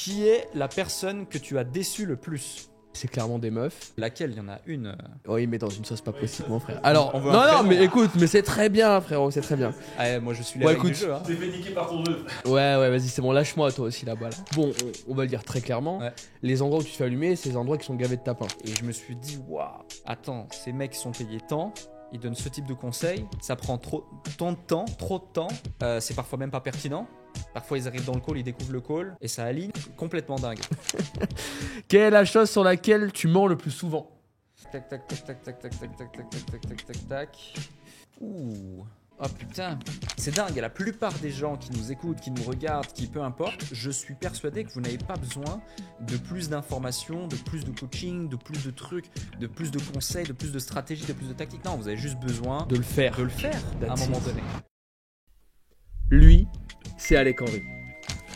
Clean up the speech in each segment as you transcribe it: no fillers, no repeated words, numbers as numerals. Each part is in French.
Qui est la personne que tu as déçu le plus? C'est clairement des meufs. Laquelle? Il y en a une. Oui, mais dans une sauce pas possible, mon frère. Alors, on veut un non, prénom, mais hein. écoute, mais c'est très bien, frérot, c'est très bien. Ah, moi je suis les Ouais, règles du écoute. jeu. Hein. T'es fait niquer par ton jeu. Ouais, vas-y, c'est bon, lâche-moi toi aussi là-bas. Là. Bon, on va le dire très clairement. Ouais. Les endroits où tu te fais allumer, c'est les endroits qui sont gavés de tapins. Et je me suis dit, waouh, attends, ces mecs sont payés tant, ils donnent ce type de conseils, ça prend trop de temps, c'est parfois même pas pertinent. Parfois ils arrivent dans le call, ils découvrent le call et ça aligne complètement dingue. Quelle est la chose sur laquelle tu mens le plus souvent? Tac tac tac tac tac tac tac tac tac tac tac tac tac tac. Ouh. Oh putain, c'est dingue, la plupart des gens qui nous écoutent, qui nous regardent, qui peu importe, je suis persuadé que vous n'avez pas besoin de plus d'informations, de plus de coaching, de plus de trucs, de plus de conseils, de plus de stratégies, de plus de tactiques. Non, vous avez juste besoin De le faire. de le faire à un That's moment it. donné. Lui, c'est Alec Henry.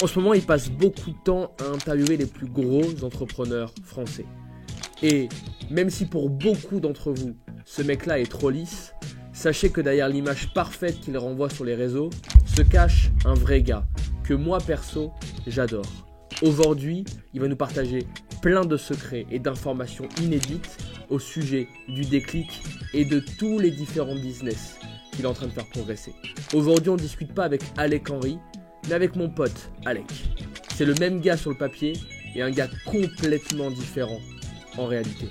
En ce moment, il passe beaucoup de temps à interviewer les plus gros entrepreneurs français. Et même si pour beaucoup d'entre vous, ce mec-là est trop lisse, sachez que derrière l'image parfaite qu'il renvoie sur les réseaux, se cache un vrai gars, que moi perso, j'adore. Aujourd'hui, il va nous partager plein de secrets et d'informations inédites au sujet du déclic et de tous les différents business qu'il est en train de faire progresser. Aujourd'hui, on ne discute pas avec Alec Henry, mais avec mon pote Alec. C'est le même gars sur le papier et un gars complètement différent en réalité.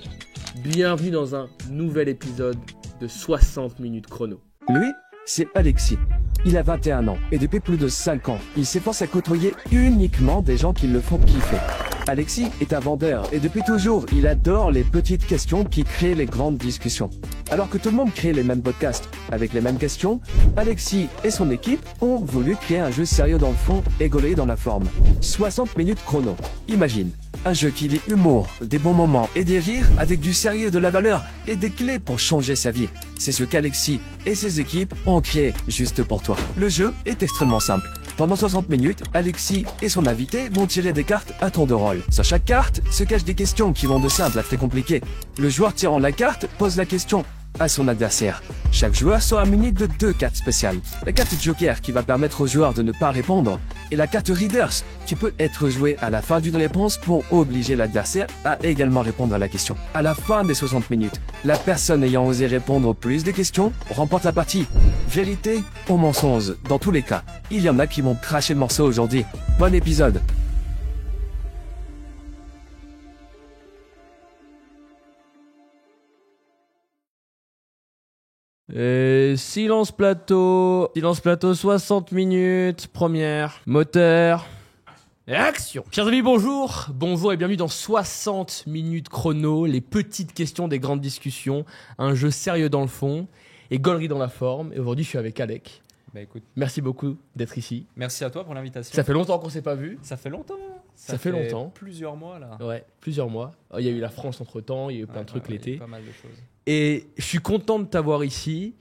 Bienvenue dans un nouvel épisode de 60 minutes chrono. Lui, c'est Alexis. Il a 21 ans et depuis plus de 5 ans, il s'efforce à côtoyer uniquement des gens qui le font kiffer. Alexis est un vendeur et depuis toujours, il adore les petites questions qui créent les grandes discussions. Alors que tout le monde crée les mêmes podcasts avec les mêmes questions, Alexis et son équipe ont voulu créer un jeu sérieux dans le fond et gauler dans la forme. 60 minutes chrono. Imagine. Un jeu qui lie humour, des bons moments et des rires avec du sérieux, de la valeur et des clés pour changer sa vie. C'est ce qu'Alexis et ses équipes ont créé juste pour toi. Le jeu est extrêmement simple. Pendant 60 minutes, Alexis et son invité vont tirer des cartes à tour de rôle. Sur chaque carte se cachent des questions qui vont de simple à très compliquées. Le joueur tirant la carte pose la question à son adversaire. Chaque joueur sera muni de 2 cartes spéciales. La carte Joker qui va permettre aux joueurs de ne pas répondre et la carte Readers qui peut être jouée à la fin d'une réponse pour obliger l'adversaire à également répondre à la question. À la fin des 60 minutes, la personne ayant osé répondre au plus de questions remporte la partie. Vérité ou mensonge, dans tous les cas, il y en a qui vont cracher le morceau aujourd'hui. Bon épisode. Silence plateau, 60 minutes, première, moteur, et action. Chers amis, bonjour et bienvenue dans 60 minutes chrono, les petites questions des grandes discussions, un jeu sérieux dans le fond et gaulerie dans la forme. Et aujourd'hui, je suis avec Alec. Bah écoute, Merci beaucoup d'être ici. merci à toi pour l'invitation. Ça fait longtemps qu'on s'est pas vu. Ça fait longtemps. Ça fait longtemps. Plusieurs mois là. Ouais, plusieurs mois. Il y a eu la France entre temps, il y a eu plein de trucs il y a l'été. Pas mal de choses. Et je suis content de t'avoir ici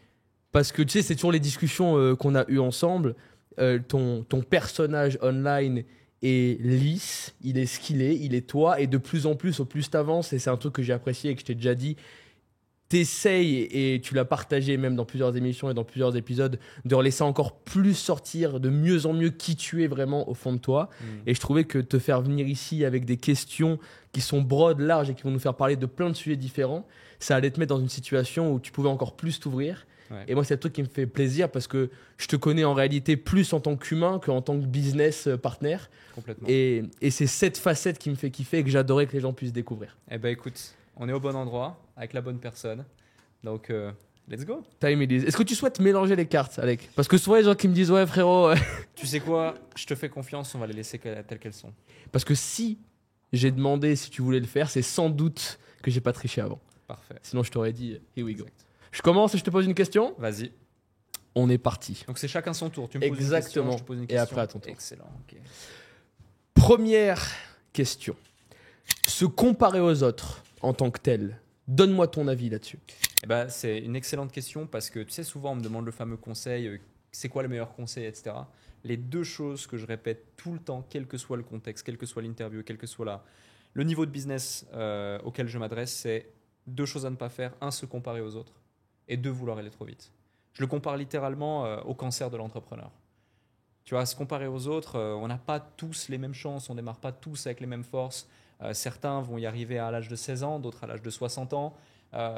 parce que tu sais, c'est toujours les discussions qu'on a eues ensemble. Ton personnage online est lisse, il est ce qu'il est, il est toi. Et de plus en plus, au plus t'avances, et c'est un truc que j'ai apprécié et que je t'ai déjà dit, t'essayes, et tu l'as partagé même dans plusieurs émissions et dans plusieurs épisodes, de laisser encore plus sortir de mieux en mieux qui tu es vraiment au fond de toi. Et je trouvais que te faire venir ici avec des questions qui sont broad, larges et qui vont nous faire parler de plein de sujets différents, ça allait te mettre dans une situation où tu pouvais encore plus t'ouvrir. Ouais. Et moi, c'est le truc qui me fait plaisir parce que je te connais en réalité plus en tant qu'humain qu'en tant que business partner. Complètement. Et c'est cette facette qui me fait kiffer et que j'adorais que les gens puissent découvrir. Eh ben écoute, on est au bon endroit, avec la bonne personne. Donc, let's go. Time it is. Est-ce que tu souhaites mélanger les cartes, Alec? Parce que souvent, les gens qui me disent « Ouais, frérot... Tu sais quoi? Je te fais confiance, on va les laisser telles qu'elles sont. Parce que si j'ai demandé si tu voulais le faire, c'est sans doute que j'ai pas triché avant. Parfait. Sinon, je t'aurais dit « Here we go Exact. ». Je commence et je te pose une question. Vas-y. On est parti. Donc, c'est chacun son tour. Tu me poses Exactement. une question, je te pose une Et question. après, à ton tour. Excellent. ok. Première question. Se comparer aux autres en tant que tel. Donne-moi ton avis là-dessus. Eh ben, c'est une excellente question parce que tu sais, souvent, on me demande le fameux conseil, c'est quoi le meilleur conseil, etc. Les deux choses que je répète tout le temps, quel que soit le contexte, quelle que soit l'interview, quel que soit le niveau de business auquel je m'adresse, c'est deux choses à ne pas faire. Un, se comparer aux autres. Et deux, vouloir aller trop vite. Je le compare littéralement au cancer de l'entrepreneur. Tu vois, se comparer aux autres, on n'a pas tous les mêmes chances, on démarre pas tous avec les mêmes forces. Certains vont y arriver à l'âge de 16 ans, d'autres à l'âge de 60 ans.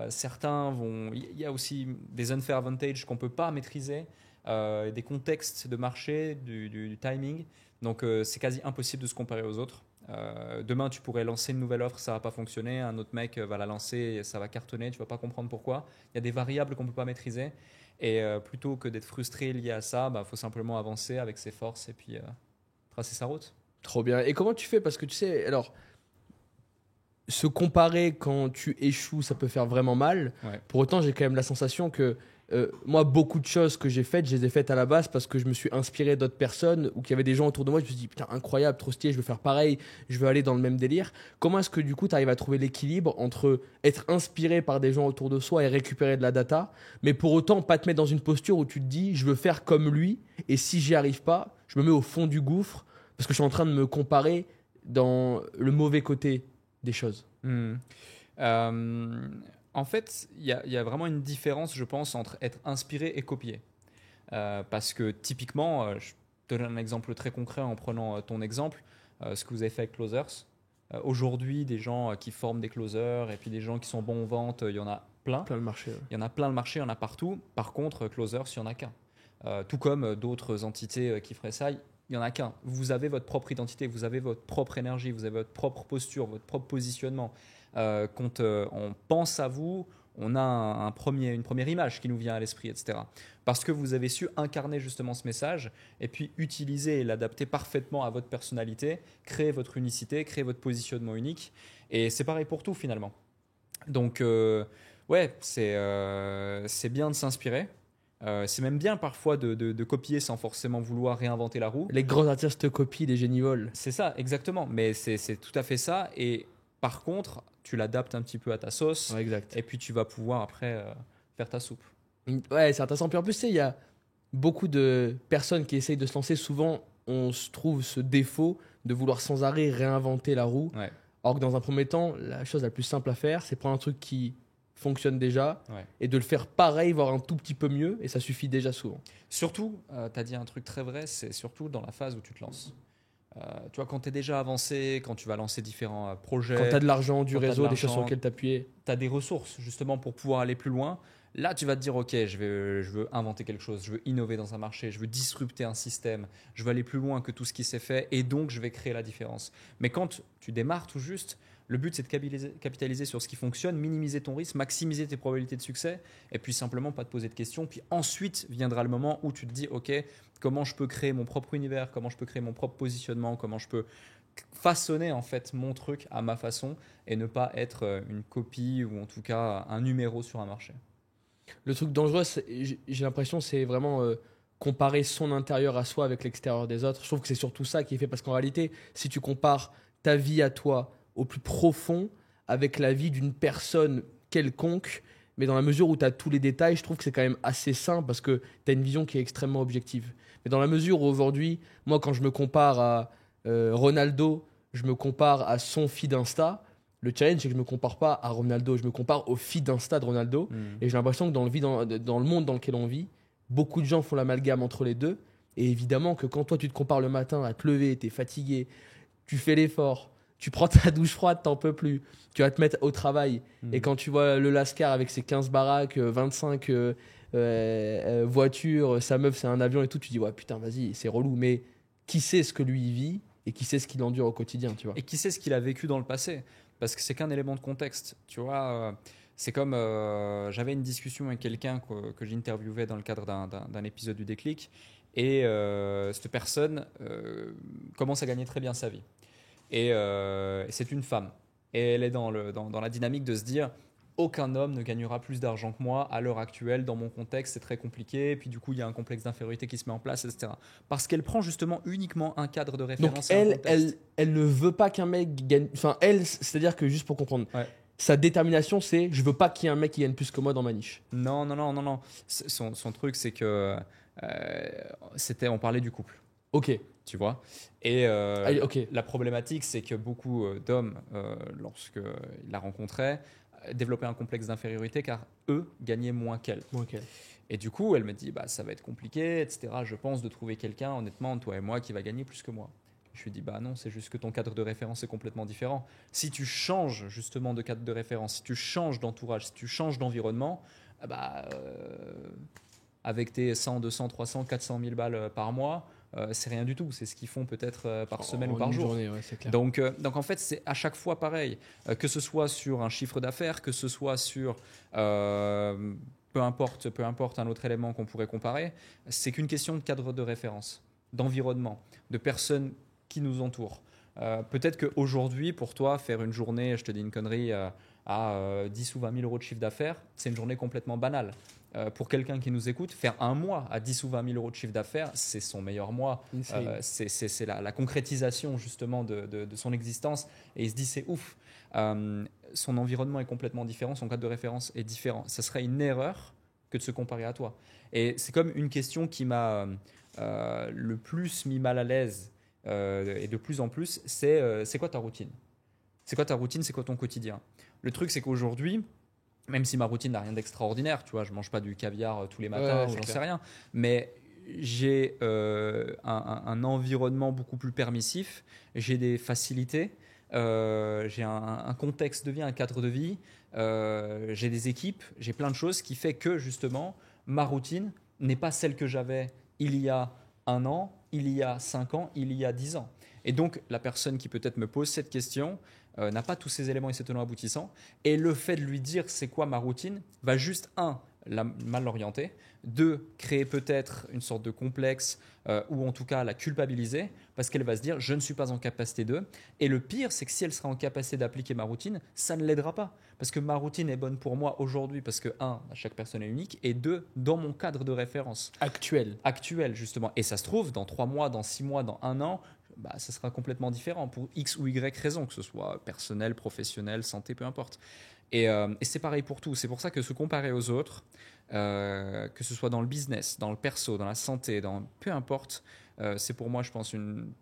Certains vont. Il y a aussi des unfair advantages qu'on peut pas maîtriser, des contextes de marché, du timing. Donc c'est quasi impossible de se comparer aux autres. Demain, tu pourrais lancer une nouvelle offre, ça va pas fonctionner. Un autre mec va la lancer, et ça va cartonner, tu vas pas comprendre pourquoi. Il y a des variables qu'on peut pas maîtriser. Et plutôt que d'être frustré lié à ça, faut simplement avancer avec ses forces et puis tracer sa route. Trop bien. Et comment tu fais? Parce que tu sais, alors, se comparer quand tu échoues, ça peut faire vraiment mal. Ouais. Pour autant, j'ai quand même la sensation que moi, beaucoup de choses que j'ai faites, je les ai faites à la base parce que je me suis inspiré d'autres personnes ou qu'il y avait des gens autour de moi. Je me suis dit, putain, incroyable, trop stylé, je veux faire pareil, je veux aller dans le même délire. Comment est-ce que du coup, tu arrives à trouver l'équilibre entre être inspiré par des gens autour de soi et récupérer de la data, mais pour autant pas te mettre dans une posture où tu te dis, je veux faire comme lui et si j'y arrive pas, je me mets au fond du gouffre parce que je suis en train de me comparer dans le mauvais côté des choses. En fait, il y a vraiment une différence, je pense, entre être inspiré et copier. Parce que typiquement, je te donne un exemple très concret en prenant ton exemple, ce que vous avez fait avec Closers. Aujourd'hui, des gens qui forment des closers et puis des gens qui sont bons en vente, il y en a plein. Plein le marché. Ouais. Il y en a plein le marché, il y en a partout. Par contre, Closers, il n'y en a qu'un. Tout comme d'autres entités qui feraient ça, il n'y en a qu'un. Vous avez votre propre identité, vous avez votre propre énergie, vous avez votre propre posture, votre propre positionnement. Quand on pense à vous, on a une première image qui nous vient à l'esprit, etc. Parce que vous avez su incarner justement ce message et puis utiliser et l'adapter parfaitement à votre personnalité, créer votre unicité, créer votre positionnement unique. Et c'est pareil pour tout finalement. Donc, ouais, c'est bien de s'inspirer. C'est même bien parfois de copier sans forcément vouloir réinventer la roue. Les grands artistes te copient, les génies volent. C'est ça, exactement. Mais c'est tout à fait ça. Et par contre, tu l'adaptes un petit peu à ta sauce. Ouais, exact. Et puis tu vas pouvoir après faire ta soupe. Ouais, c'est intéressant. Puis en plus, tu sais, il y a beaucoup de personnes qui essayent de se lancer. Souvent, on se trouve ce défaut de vouloir sans arrêt réinventer la roue. Ouais. Alors que dans un premier temps, la chose la plus simple à faire, c'est prendre un truc qui fonctionne déjà et de le faire pareil, voire un tout petit peu mieux. Et ça suffit déjà souvent. Surtout, tu as dit un truc très vrai, c'est surtout dans la phase où tu te lances. Tu vois, quand tu es déjà avancé, quand tu vas lancer différents projets. Quand tu as de l'argent, du quand t'as réseau, de des choses sur l'argent, lesquelles t'appuyer. tu as des ressources justement pour pouvoir aller plus loin. Là, tu vas te dire, OK, je veux inventer quelque chose, je veux innover dans un marché, je veux disrupter un système, je veux aller plus loin que tout ce qui s'est fait et donc je vais créer la différence. Mais quand tu démarres tout juste, le but, c'est de capitaliser sur ce qui fonctionne, minimiser ton risque, maximiser tes probabilités de succès et puis simplement pas te poser de questions. Puis ensuite viendra le moment où tu te dis, OK, comment je peux créer mon propre univers, comment je peux créer mon propre positionnement, comment je peux façonner en fait mon truc à ma façon et ne pas être une copie ou en tout cas un numéro sur un marché. Le truc dangereux, j'ai l'impression, c'est vraiment comparer son intérieur à soi avec l'extérieur des autres. Je trouve que c'est surtout ça qui est fait parce qu'en réalité, si tu compares ta vie à toi au plus profond avec la vie d'une personne quelconque, mais dans la mesure où tu as tous les détails, je trouve que c'est quand même assez sain parce que tu as une vision qui est extrêmement objective. Mais dans la mesure où aujourd'hui, moi, quand je me compare à Ronaldo, je me compare à son feed Insta, le challenge, c'est que je ne me compare pas à Ronaldo, je me compare au feed Insta de Ronaldo. Et j'ai l'impression que dans le monde dans lequel on vit, beaucoup de gens font l'amalgame entre les deux. Et évidemment que quand toi, tu te compares le matin à te lever, tu es fatigué, tu fais l'effort, tu prends ta douche froide, t'en peux plus, tu vas te mettre au travail. Et quand tu vois le Lascar avec ses 15 baraques, 25 voitures, sa meuf, c'est un avion et tout, tu dis, ouais, putain, vas-y, c'est relou. Mais qui sait ce que lui il vit et qui sait ce qu'il endure au quotidien, tu vois. Et qui sait ce qu'il a vécu dans le passé. Parce que c'est qu'un élément de contexte. Tu vois, c'est comme j'avais une discussion avec quelqu'un que j'interviewais dans le cadre d'un épisode du Déclic. Et cette personne commence à gagner très bien sa vie. Et c'est une femme. Et elle est dans la dynamique de se dire aucun homme ne gagnera plus d'argent que moi à l'heure actuelle. Dans mon contexte, c'est très compliqué. Et puis du coup, il y a un complexe d'infériorité qui se met en place, etc. Parce qu'elle prend justement uniquement un cadre de référence. Donc elle ne veut pas qu'un mec gagne. Enfin, c'est-à-dire que juste pour comprendre, sa détermination, c'est je veux pas qu'il y ait un mec qui gagne plus que moi dans ma niche. Non. Son truc, c'est que on parlait du couple. Ok. Tu vois. Et okay. La problématique, c'est que beaucoup d'hommes, lorsqu'ils la rencontraient, développaient un complexe d'infériorité car eux gagnaient moins qu'elle. Et du coup, elle me dit, bah, ça va être compliqué, etc. Je pense de trouver quelqu'un, honnêtement, toi et moi, qui va gagner plus que moi. Je lui dis, bah non, c'est juste que ton cadre de référence est complètement différent. Si tu changes justement de cadre de référence, si tu changes d'entourage, si tu changes d'environnement, avec tes 100, 200, 300, 400 000 balles par mois, c'est rien du tout. C'est ce qu'ils font peut-être par semaine ou par jour. Journée, ouais, c'est clair. Donc en fait, c'est à chaque fois pareil. Que ce soit sur un chiffre d'affaires, que ce soit sur peu importe un autre élément qu'on pourrait comparer, c'est qu'une question de cadre de référence, d'environnement, de personnes qui nous entourent. Peut-être qu'aujourd'hui, pour toi, faire une journée, je te dis une connerie, à 10 ou 20 000 euros de chiffre d'affaires, c'est une journée complètement banale. Pour quelqu'un qui nous écoute, faire un mois à 10 ou 20 000 euros de chiffre d'affaires, c'est son meilleur mois. C'est la concrétisation justement de son existence. Et il se dit, c'est ouf. Son environnement est complètement différent, son cadre de référence est différent. Ça serait une erreur que de se comparer à toi. Et c'est comme une question qui m'a le plus mis mal à l'aise et de plus en plus, c'est quoi ta routine ? C'est quoi ta routine ? C'est quoi ton quotidien ? Le truc, c'est qu'aujourd'hui, même si ma routine n'a rien d'extraordinaire, tu vois, je mange pas du caviar tous les matins, ou j'en sais rien, mais j'ai un environnement beaucoup plus permissif, j'ai des facilités, j'ai un contexte de vie, un cadre de vie, j'ai des équipes, j'ai plein de choses qui fait que justement ma routine n'est pas celle que j'avais il y a 1 an, il y a 5 ans, il y a 10 ans. Et donc la personne qui peut-être me pose cette question n'a pas tous ces éléments et ces tenants aboutissants. Et le fait de lui dire c'est quoi ma routine va juste, mal l'orienter, 2, créer peut-être une sorte de complexe ou en tout cas la culpabiliser parce qu'elle va se dire je ne suis pas en capacité de. Et le pire, c'est que si elle sera en capacité d'appliquer ma routine, ça ne l'aidera pas. Parce que ma routine est bonne pour moi aujourd'hui parce que chaque personne est unique et 2, dans mon cadre de référence. Actuel, justement. Et ça se trouve, dans 3 mois, dans 6 mois, dans 1 an, ça sera complètement différent pour X ou Y raison, que ce soit personnel, professionnel, santé, peu importe. Et c'est pareil pour tout. C'est pour ça que se comparer aux autres, que ce soit dans le business, dans le perso, dans la santé, peu importe, c'est pour moi, je pense, une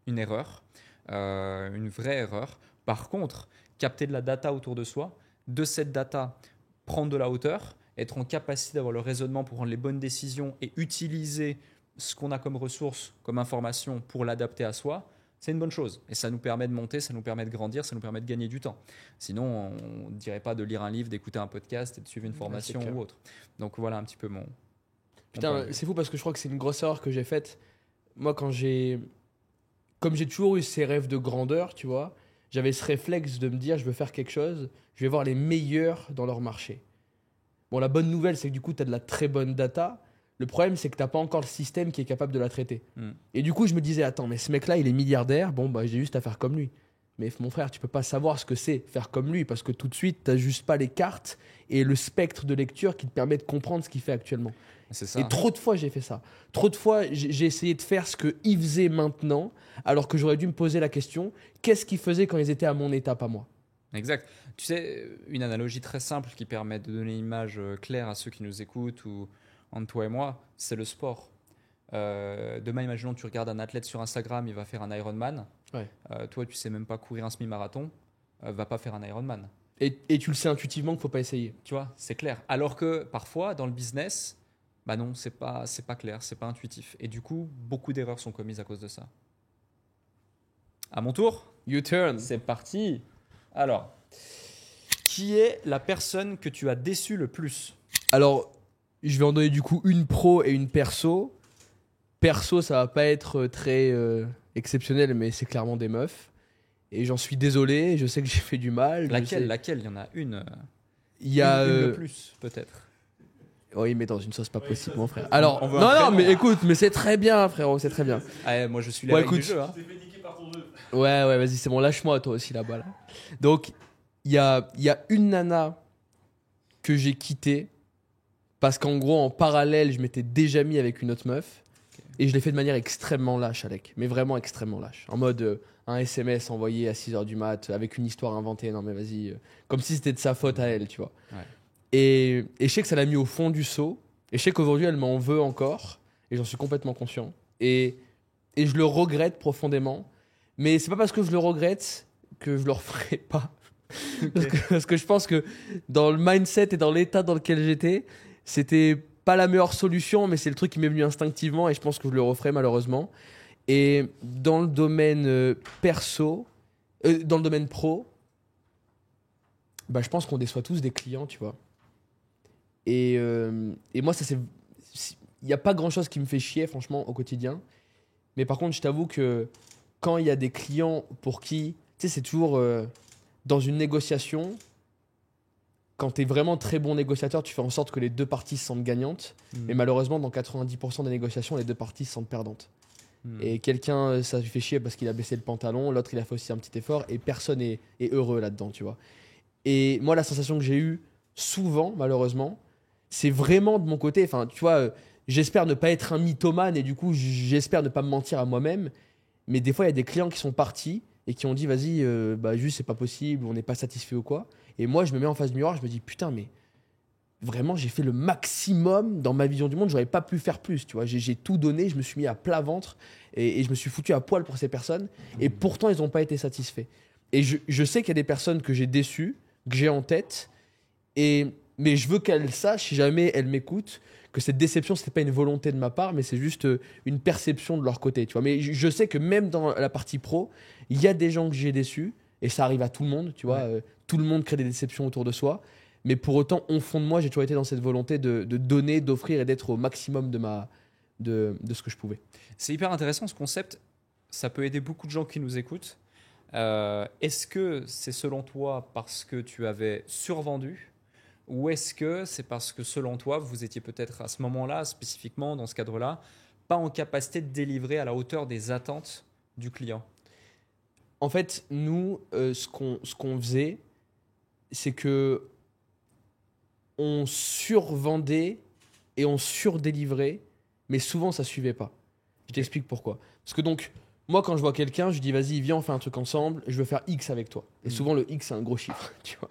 erreur, une vraie erreur. Par contre, capter de la data autour de soi, de cette data, prendre de la hauteur, être en capacité d'avoir le raisonnement pour prendre les bonnes décisions et utiliser ce qu'on a comme ressources, comme information pour l'adapter à soi, c'est une bonne chose. Et ça nous permet de monter, ça nous permet de grandir, ça nous permet de gagner du temps. Sinon, on ne dirait pas de lire un livre, d'écouter un podcast et de suivre une formation ou autre. Donc voilà un petit peu mon... Putain, c'est fou parce que je crois que c'est une grosse erreur que j'ai faite. Moi, comme j'ai toujours eu ces rêves de grandeur, tu vois, j'avais ce réflexe de me dire je veux faire quelque chose, je vais voir les meilleurs dans leur marché. Bon, la bonne nouvelle, c'est que du coup, tu as de la très bonne data. Le problème, c'est que tu n'as pas encore le système qui est capable de la traiter. Et du coup, je me disais, attends, mais ce mec-là, il est milliardaire, j'ai juste à faire comme lui. Mais mon frère, tu peux pas savoir ce que c'est faire comme lui parce que tout de suite, tu n'as juste pas les cartes et le spectre de lecture qui te permet de comprendre ce qu'il fait actuellement. C'est ça. Et trop de fois, j'ai fait ça. Trop de fois, j'ai essayé de faire ce qu'il faisait maintenant alors que j'aurais dû me poser la question, qu'est-ce qu'ils faisaient quand ils étaient à mon étape à moi ? Exact. Tu sais, une analogie très simple qui permet de donner une image claire à ceux qui nous écoutent ou entre toi et moi, c'est le sport. Demain, imaginons que tu regardes un athlète sur Instagram, il va faire un Ironman. Ouais. Toi, tu sais même pas courir un semi-marathon, va pas faire un Ironman. Et tu le sais intuitivement qu'il faut pas essayer. Tu vois, c'est clair. Alors que parfois, dans le business, non, c'est pas clair, c'est pas intuitif. Et du coup, beaucoup d'erreurs sont commises à cause de ça. À mon tour, U-turn. c'est parti. Alors, qui est la personne que tu as déçue le plus ? Alors, je vais en donner du coup une pro et une perso. Perso, ça va pas être très exceptionnel, mais c'est clairement des meufs. Et j'en suis désolé, je sais que j'ai fait du mal. Laquelle ? Il y en a une. Il y a une de plus, peut-être. Oui, mais dans une sauce pas possible, mon frère. Alors, non, mais écoute, mais c'est très bien, frérot, c'est très bien. Moi, je suis les règles du jeu. Tu t'es fait niquer par ton jeu. Ouais, vas-y, c'est bon, lâche-moi toi aussi là-bas. Là. Donc, il y a une nana que j'ai quittée parce qu'en gros, en parallèle, je m'étais déjà mis avec une autre meuf. Et je l'ai fait de manière extrêmement lâche, Alec. Mais vraiment extrêmement lâche. En mode un SMS envoyé à 6h du mat avec une histoire inventée. Non, mais vas-y. Comme si c'était de sa faute à elle, tu vois. Ouais. Et je sais que ça l'a mis au fond du seau. Et je sais qu'aujourd'hui, elle m'en veut encore. Et j'en suis complètement conscient. Et je le regrette profondément. Mais c'est pas parce que je le regrette que je le referai pas. Parce que je pense que dans le mindset et dans l'état dans lequel j'étais, c'était pas la meilleure solution, mais c'est le truc qui m'est venu instinctivement et je pense que je le referai malheureusement. Et dans le domaine dans le domaine pro, bah, je pense qu'on déçoit tous des clients, tu vois. Et moi, il n'y a pas grand-chose qui me fait chier, franchement, au quotidien. Mais par contre, je t'avoue que quand il y a des clients pour qui, tu sais, c'est toujours dans une négociation, quand tu es vraiment très bon négociateur, tu fais en sorte que les deux parties se sentent gagnantes. Mais malheureusement, dans 90% des négociations, les deux parties se sentent perdantes. Et quelqu'un, ça lui fait chier parce qu'il a baissé le pantalon, l'autre, il a fait aussi un petit effort, et personne est heureux là-dedans, tu vois. Et moi, la sensation que j'ai eue souvent, malheureusement, c'est vraiment de mon côté, enfin, tu vois, j'espère ne pas être un mythomane et du coup, j'espère ne pas me mentir à moi-même. Mais des fois, il y a des clients qui sont partis et qui ont dit, vas-y, juste, c'est pas possible, on n'est pas satisfait ou quoi. Et moi, je me mets en face du miroir, je me dis, putain, mais vraiment, j'ai fait le maximum dans ma vision du monde, j'aurais pas pu faire plus, tu vois. J'ai tout donné, je me suis mis à plat ventre et je me suis foutu à poil pour ces personnes. Et pourtant, ils n'ont pas été satisfaits. Et je sais qu'il y a des personnes que j'ai déçues, que j'ai en tête, mais je veux qu'elles sachent, si jamais elles m'écoutent, que cette déception, ce n'est pas une volonté de ma part, mais c'est juste une perception de leur côté. Tu vois. Mais je sais que même dans la partie pro, il y a des gens que j'ai déçus, et ça arrive à tout le monde, tu vois. Tout le monde crée des déceptions autour de soi. Mais pour autant, au fond de moi, j'ai toujours été dans cette volonté de donner, d'offrir et d'être au maximum de ce que je pouvais. C'est hyper intéressant ce concept. Ça peut aider beaucoup de gens qui nous écoutent. Est-ce que c'est selon toi parce que tu avais survendu ou est-ce que c'est parce que selon toi, vous étiez peut-être à ce moment-là, spécifiquement dans ce cadre-là, pas en capacité de délivrer à la hauteur des attentes du client? En fait, nous, ce qu'on faisait, c'est que on survendait et on surdélivrait, mais souvent ça suivait pas. Je t'explique pourquoi. Parce que donc, moi quand je vois quelqu'un, je dis vas-y, viens, on fait un truc ensemble, je veux faire X avec toi. Et souvent le X c'est un gros chiffre, tu vois.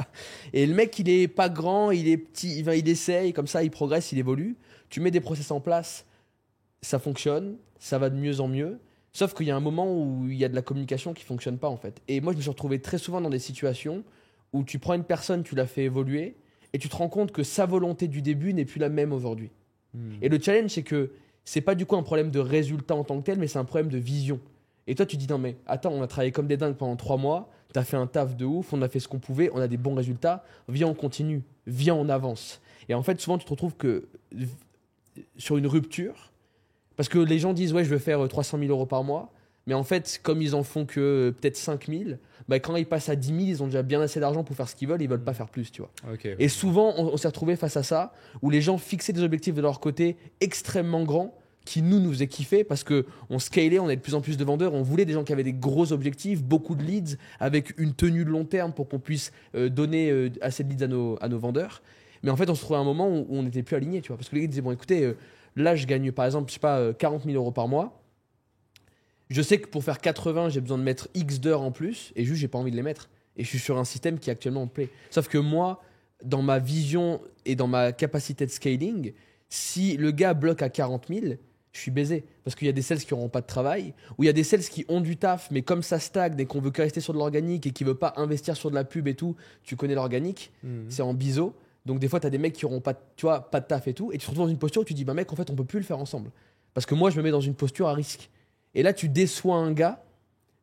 Et le mec il est pas grand, il est petit, il essaye, comme ça il progresse, il évolue. Tu mets des process en place, ça fonctionne, ça va de mieux en mieux. Sauf qu'il y a un moment où il y a de la communication qui fonctionne pas en fait. Et moi je me suis retrouvé très souvent dans des situations où tu prends une personne, tu la fais évoluer, et tu te rends compte que sa volonté du début n'est plus la même aujourd'hui. Et le challenge, c'est que c'est pas du coup un problème de résultat en tant que tel, mais c'est un problème de vision. Et toi, tu dis non, mais attends, on a travaillé comme des dingues pendant 3 mois, t'as fait un taf de ouf, on a fait ce qu'on pouvait, on a des bons résultats, viens, on continue, viens, on avance. Et en fait, souvent, tu te retrouves que sur une rupture, parce que les gens disent ouais, je veux faire 300 000 euros par mois. Mais en fait, comme ils en font que peut-être 5 000, bah, quand ils passent à 10 000, ils ont déjà bien assez d'argent pour faire ce qu'ils veulent, ils veulent pas faire plus, tu vois. Okay. Et souvent, on s'est retrouvé face à ça, où les gens fixaient des objectifs de leur côté extrêmement grands, qui nous faisaient kiffer, parce qu'on scalait, on avait de plus en plus de vendeurs, on voulait des gens qui avaient des gros objectifs, beaucoup de leads, avec une tenue de long terme pour qu'on puisse donner assez de leads à nos vendeurs. Mais en fait, on se trouvait à un moment où on n'était plus alignés, tu vois. Parce que les gars disaient, bon écoutez, là je gagne par exemple, je sais pas, 40 000 euros par mois. Je sais que pour faire 80, j'ai besoin de mettre X d'heures en plus, et juste, j'ai pas envie de les mettre. Et je suis sur un système qui actuellement me plaît. Sauf que moi, dans ma vision et dans ma capacité de scaling, si le gars bloque à 40 000, je suis baisé. Parce qu'il y a des sales qui n'auront pas de travail, ou il y a des sales qui ont du taf, mais comme ça stagne et qu'on veut que rester sur de l'organique et qui ne veut pas investir sur de la pub et tout, tu connais l'organique, c'est en biseau. Donc des fois, tu as des mecs qui n'auront pas, tu vois, pas de taf et tout, et tu te retrouves dans une posture où tu dis, bah mec, en fait, on peut plus le faire ensemble. Parce que moi, je me mets dans une posture à risque. Et là, tu déçois un gars,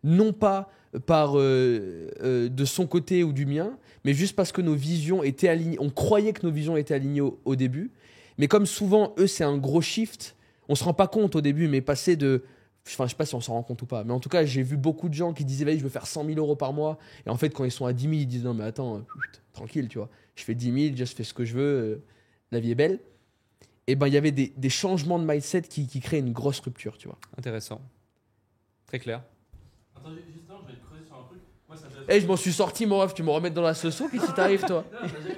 non pas par de son côté ou du mien, mais juste parce que nos visions étaient alignées. On croyait que nos visions étaient alignées au début. Mais comme souvent, eux, c'est un gros shift. On ne se rend pas compte au début, mais passer de... Enfin, je ne sais pas si on s'en rend compte ou pas. Mais en tout cas, j'ai vu beaucoup de gens qui disaient, je veux faire 100 000 euros par mois. Et en fait, quand ils sont à 10 000, ils disent, non, mais attends, tranquille, tu vois. Je fais 10 000, je fais ce que je veux. La vie est belle. Et ben, il y avait des changements de mindset qui créent une grosse rupture, tu vois. Intéressant. Très clair. Attends, justement, je vais te creuser sur un truc. Moi, c'est intéressant. Eh, je m'en suis sorti, mon ref, tu me remettre dans la sauce, qu'est-ce qui t'arrive, toi? Non, t'as géré.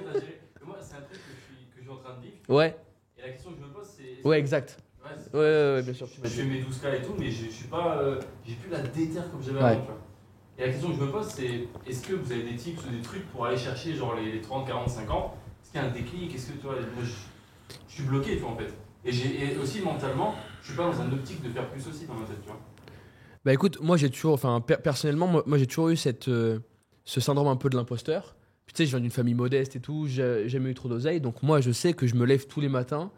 Moi, c'est un truc que je suis en train de vivre. Ouais. Et la question que je me pose, c'est. Ouais, exact. Ouais, bien sûr. Je fais mes 12K et tout, mais je suis pas. J'ai plus la déterre comme j'avais Ouais. avant, tu vois. Et la question que je me pose, c'est est-ce que vous avez des tips ou des trucs pour aller chercher genre les 30, 40, 50? Est-ce qu'il y a un déclic? Est-ce que tu vois, moi, je suis bloqué, tu vois, en fait. Et aussi mentalement, je suis pas dans un optique de faire plus aussi dans ma tête, tu vois. Bah écoute, moi j'ai toujours, enfin personnellement, moi j'ai toujours eu ce syndrome un peu de l'imposteur. Puis tu sais, je viens d'une famille modeste et tout, j'ai jamais eu trop d'oseille, donc moi je sais que je me lève tous les matins,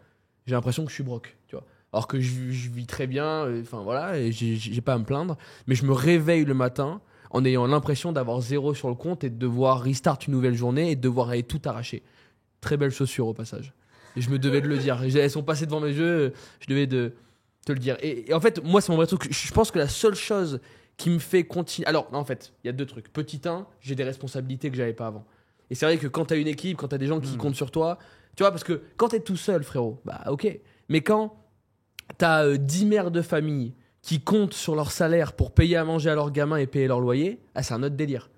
j'ai l'impression que je suis broke, tu vois. Alors que je vis très bien, enfin voilà, et j'ai pas à me plaindre. Mais je me réveille le matin en ayant l'impression d'avoir 0 sur le compte et de devoir restart une nouvelle journée et de devoir aller tout arracher. Très belles chaussures au passage. Et je me devais de le dire. Elles sont passées devant mes yeux, je devais de te le dire. Et en fait, moi, c'est mon vrai truc. Je pense que la seule chose qui me fait continuer... Alors, en fait, il y a 2 trucs. Petit 1, j'ai des responsabilités que j'avais pas avant. Et c'est vrai que quand t'as une équipe, quand t'as des gens qui comptent sur toi, tu vois, parce que quand t'es tout seul, frérot, bah ok. Mais quand t'as 10 mères de famille qui comptent sur leur salaire pour payer à manger à leurs gamins et payer leur loyer, c'est un autre délire.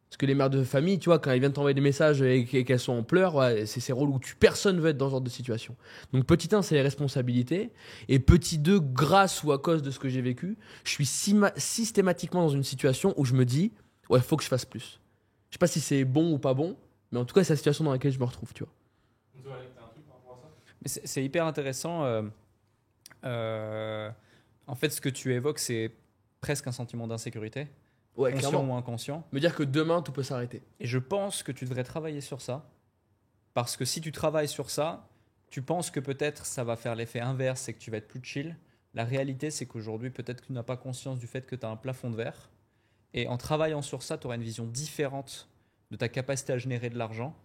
Parce que les mères de famille, tu vois, quand elles viennent t'envoyer des messages et qu'elles sont en pleurs, ouais, c'est relou. Personne veut être dans ce genre de situation. Donc petit 1, c'est les responsabilités. Et petit 2, grâce ou à cause de ce que j'ai vécu, je suis systématiquement dans une situation où je me dis, ouais, faut que je fasse plus. Je sais pas si c'est bon ou pas bon, mais en tout cas, c'est la situation dans laquelle je me retrouve, tu vois. Toi, Alec, t'as un truc par rapport à ça? Mais c'est hyper intéressant. En fait, ce que tu évoques, c'est presque un sentiment d'insécurité, Ouais, conscient clairement. ou inconscient. Me dire que demain, tout peut s'arrêter. Et je pense que tu devrais travailler sur ça. Parce que si tu travailles sur ça, tu penses que peut-être ça va faire l'effet inverse et que tu vas être plus chill. La réalité, c'est qu'aujourd'hui, peut-être que tu n'as pas conscience du fait que tu as un plafond de verre. Et en travaillant sur ça, tu auras une vision différente de ta capacité à générer de l'argent,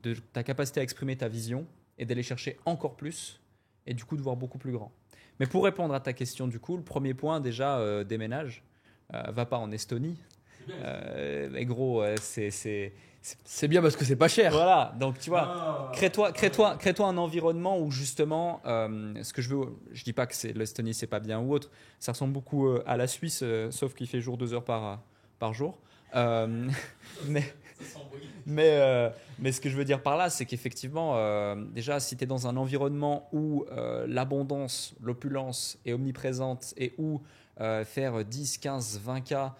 de ta capacité à exprimer ta vision et d'aller chercher encore plus et du coup de voir beaucoup plus grand. Mais pour répondre à ta question, du coup, le premier point, déjà, déménage. Va pas en Estonie. Mais gros, C'est bien parce que c'est pas cher. voilà, donc tu vois, crée-toi un environnement où justement, ce que je dis pas que l'Estonie c'est pas bien ou autre, ça ressemble beaucoup à la Suisse, sauf qu'il fait jour 2 heures par jour. Mais ce que je veux dire par là, c'est qu'effectivement, déjà, si tu es dans un environnement où l'abondance, l'opulence est omniprésente et où faire 10, 15, 20K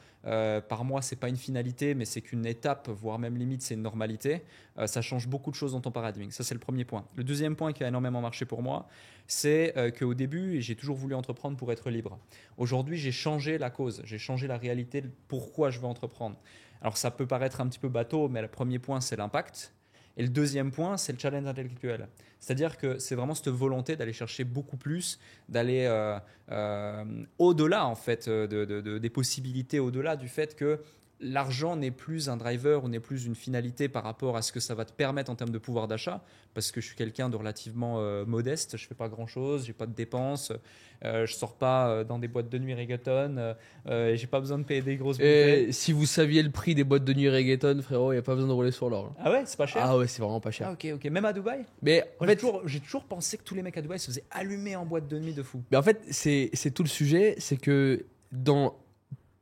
par mois, c'est pas une finalité, mais c'est qu'une étape, voire même limite, c'est une normalité. Ça change beaucoup de choses dans ton paradigme. Ça, c'est le premier point. Le deuxième point qui a énormément marché pour moi, c'est qu'au début, j'ai toujours voulu entreprendre pour être libre. Aujourd'hui, j'ai changé la cause, j'ai changé la réalité de pourquoi je veux entreprendre. Alors, ça peut paraître un petit peu bateau, mais le premier point, c'est l'impact. Et le deuxième point, c'est le challenge intellectuel. C'est-à-dire que c'est vraiment cette volonté d'aller chercher beaucoup plus, d'aller au-delà en fait, des possibilités, au-delà du fait que l'argent n'est plus un driver ou n'est plus une finalité par rapport à ce que ça va te permettre en termes de pouvoir d'achat, parce que je suis quelqu'un de relativement modeste, je ne fais pas grand-chose, je n'ai pas de dépenses, je ne sors pas dans des boîtes de nuit reggaeton, je n'ai pas besoin de payer des grosses bouteilles. Et si vous saviez le prix des boîtes de nuit reggaeton, frérot, il n'y a pas besoin de rouler sur l'or. Ah ouais, c'est pas cher. Ah ouais, c'est vraiment pas cher. Ah ok, même à Dubaï. Mais en fait, J'ai toujours pensé que tous les mecs à Dubaï se faisaient allumer en boîte de nuit de fou. c'est tout le sujet, c'est que dans...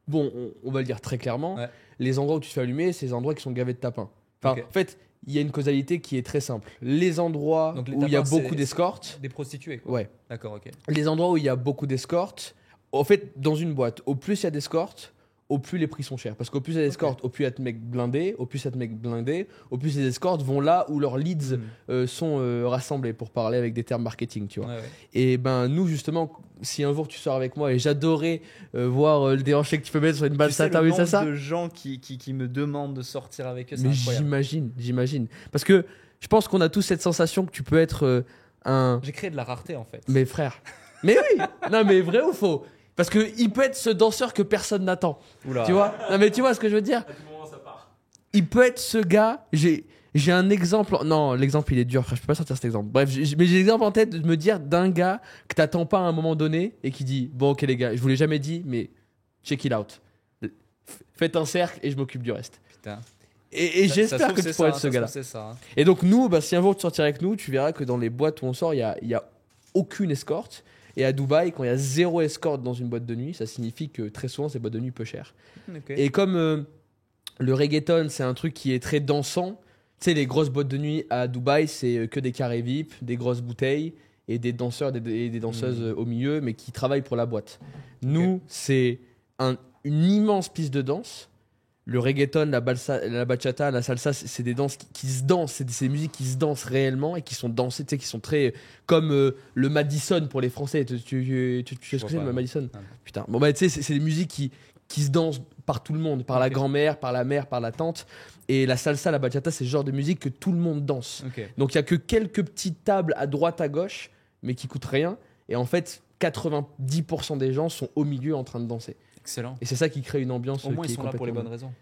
Bon, on va le dire très clairement, Ouais. les endroits où tu te fais allumer, c'est les endroits qui sont gavés de tapins. Enfin, Ok. en fait, il y a une causalité qui est très simple. Les endroits Donc, les où il y a tapins, beaucoup c'est- d'escortes, Des prostituées, quoi. ouais. D'accord, ok. Les endroits où il y a beaucoup d'escortes, en fait, dans une boîte, au plus il y a d'escortes, au plus les prix sont chers. Parce qu'au plus il y a d'escortes, au plus il y a de mecs blindés, au plus il y a de mecs blindés, au plus les escortes vont là où leurs leads sont rassemblés, pour parler avec des termes marketing, tu vois. Ouais, ouais. Et ben nous, justement, si un jour tu sors avec moi, et j'adorais voir le déhanché que tu peux mettre sur une balle Tu sais, satin, le oui, ça. nombre de gens qui me demandent de sortir avec eux, c'est Mais incroyable. j'imagine. Parce que je pense qu'on a tous cette sensation que tu peux être un... J'ai créé de la rareté, en fait. Mais frère. Mais oui. Non, mais vrai ou faux? Parce que il peut être ce danseur que personne n'attend. Oula. Tu vois? Non, mais tu vois ce que je veux dire? À tout moment, ça part. Il peut être ce gars. J'ai un exemple. Non, l'exemple il est dur, frère. Je peux pas sortir cet exemple. Bref, mais j'ai l'exemple en tête de me dire d'un gars que t'attends pas à un moment donné et qui dit bon, ok, les gars, je vous l'ai jamais dit, mais check it out. Faites un cercle et je m'occupe du reste. Putain. Et Ça se j'espère trouve, que c'est tu pourrais ça, être ce ça se gars-là. trouve, c'est ça, hein. Et donc, nous, bah, si un jour tu sortiras avec nous, tu verras que dans les boîtes où on sort, il y a aucune escorte. Et à Dubaï, quand il y a 0 escorte dans une boîte de nuit, ça signifie que très souvent, c'est boîte de nuit peu chères. Ok. Et comme le reggaeton, c'est un truc qui est très dansant, tu sais, les grosses boîtes de nuit à Dubaï, c'est que des carrés VIP, des grosses bouteilles et des danseurs et des danseuses au milieu, mais qui travaillent pour la boîte. Nous, c'est une immense piste de danse. Le reggaeton, la bachata, la salsa, c'est des danses qui se dansent, c'est des musiques qui se dansent réellement et qui sont dansées, tu sais, qui sont très comme le Madison pour les Français. Tu sais ce que c'est le Madison? Non. Putain. Bon bah tu sais, c'est des musiques qui se dansent par tout le monde, par la grand-mère, par la mère, par la tante. Et la salsa, la bachata, c'est le genre de musique que tout le monde danse. Ok. Donc il y a que quelques petites tables à droite, à gauche. mais qui coûtent rien. Et en fait, 90% des gens sont au milieu en train de danser. Excellent. Et c'est ça qui crée une ambiance. Au moins, qui ils est sont là pour les complètement- bonnes raisons.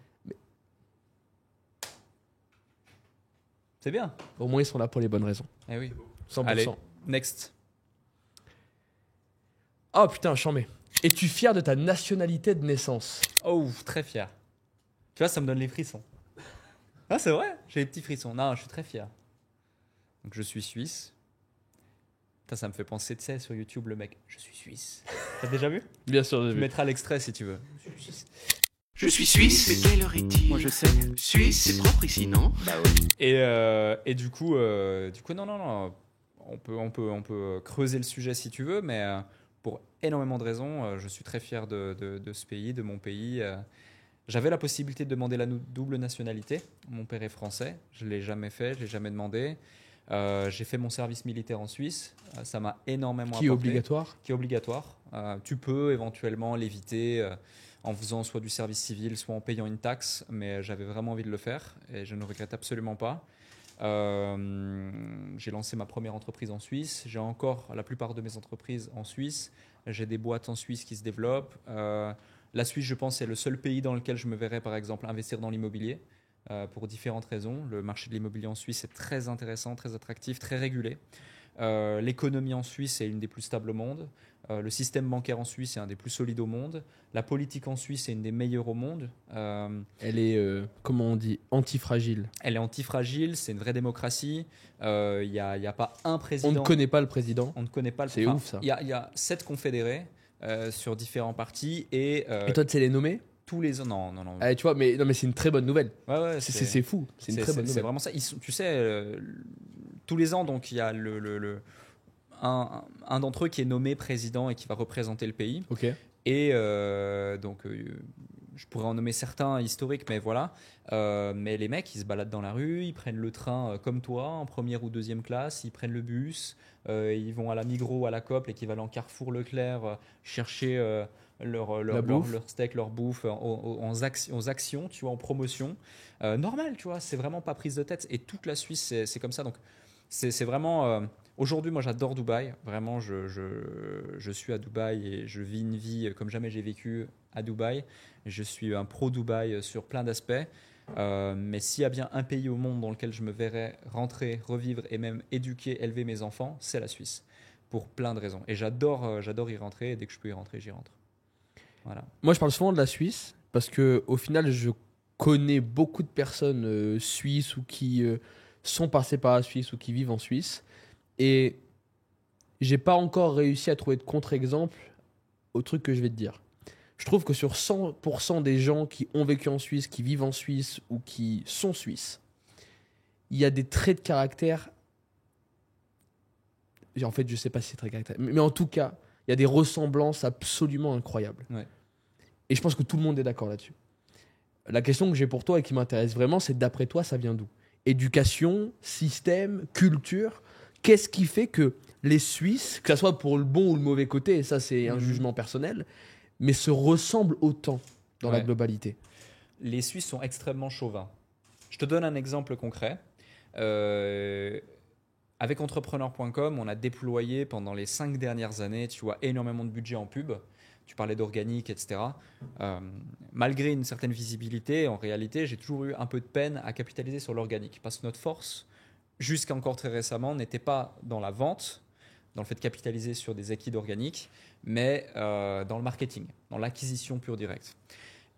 C'est bien. Au moins, ils sont là pour les bonnes raisons. Eh oui. 100%. Allez, next. Oh putain, chambé. Es-tu fier de ta nationalité de naissance? Oh, très fier. Tu vois, ça me donne les frissons. Ah, c'est vrai, j'ai les petits frissons. Non, je suis très fier. Donc, je suis suisse. Putain, ça me fait penser, tu sais, sur YouTube, le mec, je suis suisse. T'as déjà vu? Bien sûr, j'ai Tu vu. mettras l'extrait si tu veux. Je suis suisse, mais quelle heure est-il? Moi je sais. Suisse, c'est propre ici, non? Et du coup, non. On peut creuser le sujet si tu veux, mais pour énormément de raisons, je suis très fier de ce pays, de mon pays. J'avais la possibilité de demander la double nationalité. Mon père est français, je ne l'ai jamais fait, je ne l'ai jamais demandé. J'ai fait mon service militaire en Suisse, ça m'a énormément Qui est apporté. obligatoire? Qui est obligatoire. Tu peux éventuellement l'éviter en faisant soit du service civil, soit en payant une taxe, mais j'avais vraiment envie de le faire et je ne regrette absolument pas. J'ai lancé ma première entreprise en Suisse. J'ai encore la plupart de mes entreprises en Suisse. J'ai des boîtes en Suisse qui se développent. La Suisse, je pense, est le seul pays dans lequel je me verrais, par exemple, investir dans l'immobilier pour différentes raisons. Le marché de l'immobilier en Suisse est très intéressant, très attractif, très régulé. L'économie en Suisse est une des plus stables au monde. Le système bancaire en Suisse est un des plus solides au monde. La politique en Suisse est une des meilleures au monde. Elle est, comment on dit, antifragile. Elle est antifragile, c'est une vraie démocratie. Il n'y a pas un On président. ne connaît pas le président. On ne connaît pas le C'est ouf, ça. Il y a 7 confédérés sur différents partis et Et toi, tu sais les nommer? tous les ans. Non. Tu vois, mais, non, mais c'est une très bonne nouvelle. Ouais, C'est fou. C'est une très bonne c'est nouvelle. vraiment ça. Tu sais, tous les ans, donc il y a un d'entre eux qui est nommé président et qui va représenter le pays. Ok. Et je pourrais en nommer certains historiques, mais voilà. Mais les mecs, ils se baladent dans la rue, ils prennent le train comme toi, en première ou deuxième classe, ils prennent le bus, ils vont à la Migros, à la Coop, l'équivalent Carrefour Leclerc, chercher leur steak, leur bouffe aux actions, tu vois, en promotion. Normal, tu vois, c'est vraiment pas prise de tête. Et toute la Suisse, c'est comme ça. Donc, c'est vraiment... aujourd'hui, moi, j'adore Dubaï. Vraiment, je suis à Dubaï et je vis une vie comme jamais j'ai vécu à Dubaï. Je suis un pro Dubaï sur plein d'aspects. Mais s'il y a bien un pays au monde dans lequel je me verrais rentrer, revivre et même éduquer, élever mes enfants, c'est la Suisse. Pour plein de raisons. Et j'adore y rentrer. Et dès que je peux y rentrer, j'y rentre. Voilà. Moi, je parle souvent de la Suisse parce que au final, je connais beaucoup de personnes suisses ou qui sont passées par la Suisse ou qui vivent en Suisse. Et j'ai pas encore réussi à trouver de contre-exemple au truc que je vais te dire. Je trouve que sur 100% des gens qui ont vécu en Suisse, qui vivent en Suisse ou qui sont suisses, il y a des traits de caractère. En fait, je sais pas si c'est traits de caractère, mais en tout cas, il y a des ressemblances absolument incroyables. Ouais. Et je pense que tout le monde est d'accord là-dessus. La question que j'ai pour toi et qui m'intéresse vraiment, c'est d'après toi, ça vient d'où? Éducation, système, culture. Qu'est-ce qui fait que les Suisses, que ce soit pour le bon ou le mauvais côté, et ça c'est un jugement personnel, mais se ressemblent autant dans la Ouais. globalité? Les Suisses sont extrêmement chauvins. Je te donne un exemple concret. Avec entrepreneur.com, on a déployé pendant les 5 dernières années, tu vois, énormément de budget en pub. Tu parlais d'organique, etc. Malgré une certaine visibilité, en réalité, j'ai toujours eu un peu de peine à capitaliser sur l'organique. Parce que notre force, jusqu'à encore très récemment, n'était pas dans la vente, dans le fait de capitaliser sur des acquis d'organique, mais dans le marketing, dans l'acquisition pure directe.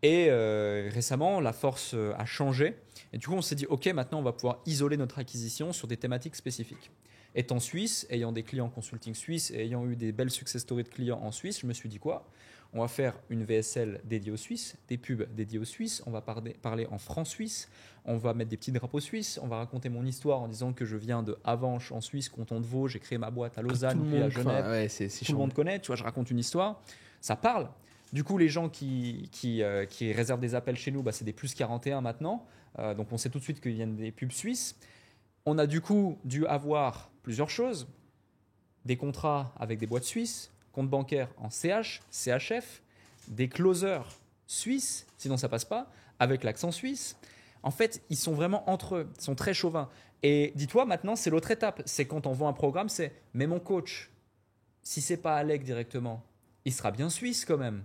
Et récemment, la force a changé. Et du coup, on s'est dit, OK, maintenant, on va pouvoir isoler notre acquisition sur des thématiques spécifiques. Étant suisse, ayant des clients consulting suisses et ayant eu des belles success stories de clients en Suisse, je me suis dit quoi? On va faire une VSL dédiée aux Suisses, des pubs dédiées aux Suisses, on va parler en franc suisse, on va mettre des petits drapeaux suisses, on va raconter mon histoire en disant que je viens de Avenches en Suisse, canton de Vaud, j'ai créé ma boîte à Lausanne, puis à Genève. Ouais, c'est Tout le monde connaît, tu vois, je raconte une histoire, ça parle. Du coup, les gens qui réservent des appels chez nous, bah, c'est des plus 41 maintenant, donc on sait tout de suite qu'ils viennent des pubs suisses. On a du coup dû avoir plusieurs choses, des contrats avec des boîtes suisses, compte bancaire en CH, CHF, des closers suisses, sinon ça passe pas, avec l'accent suisse. En fait, ils sont vraiment entre eux, ils sont très chauvins. Et dis-toi, maintenant, c'est l'autre étape. C'est quand on vend un programme, c'est « mais mon coach, Si c'est pas Alec directement, il sera bien suisse quand même.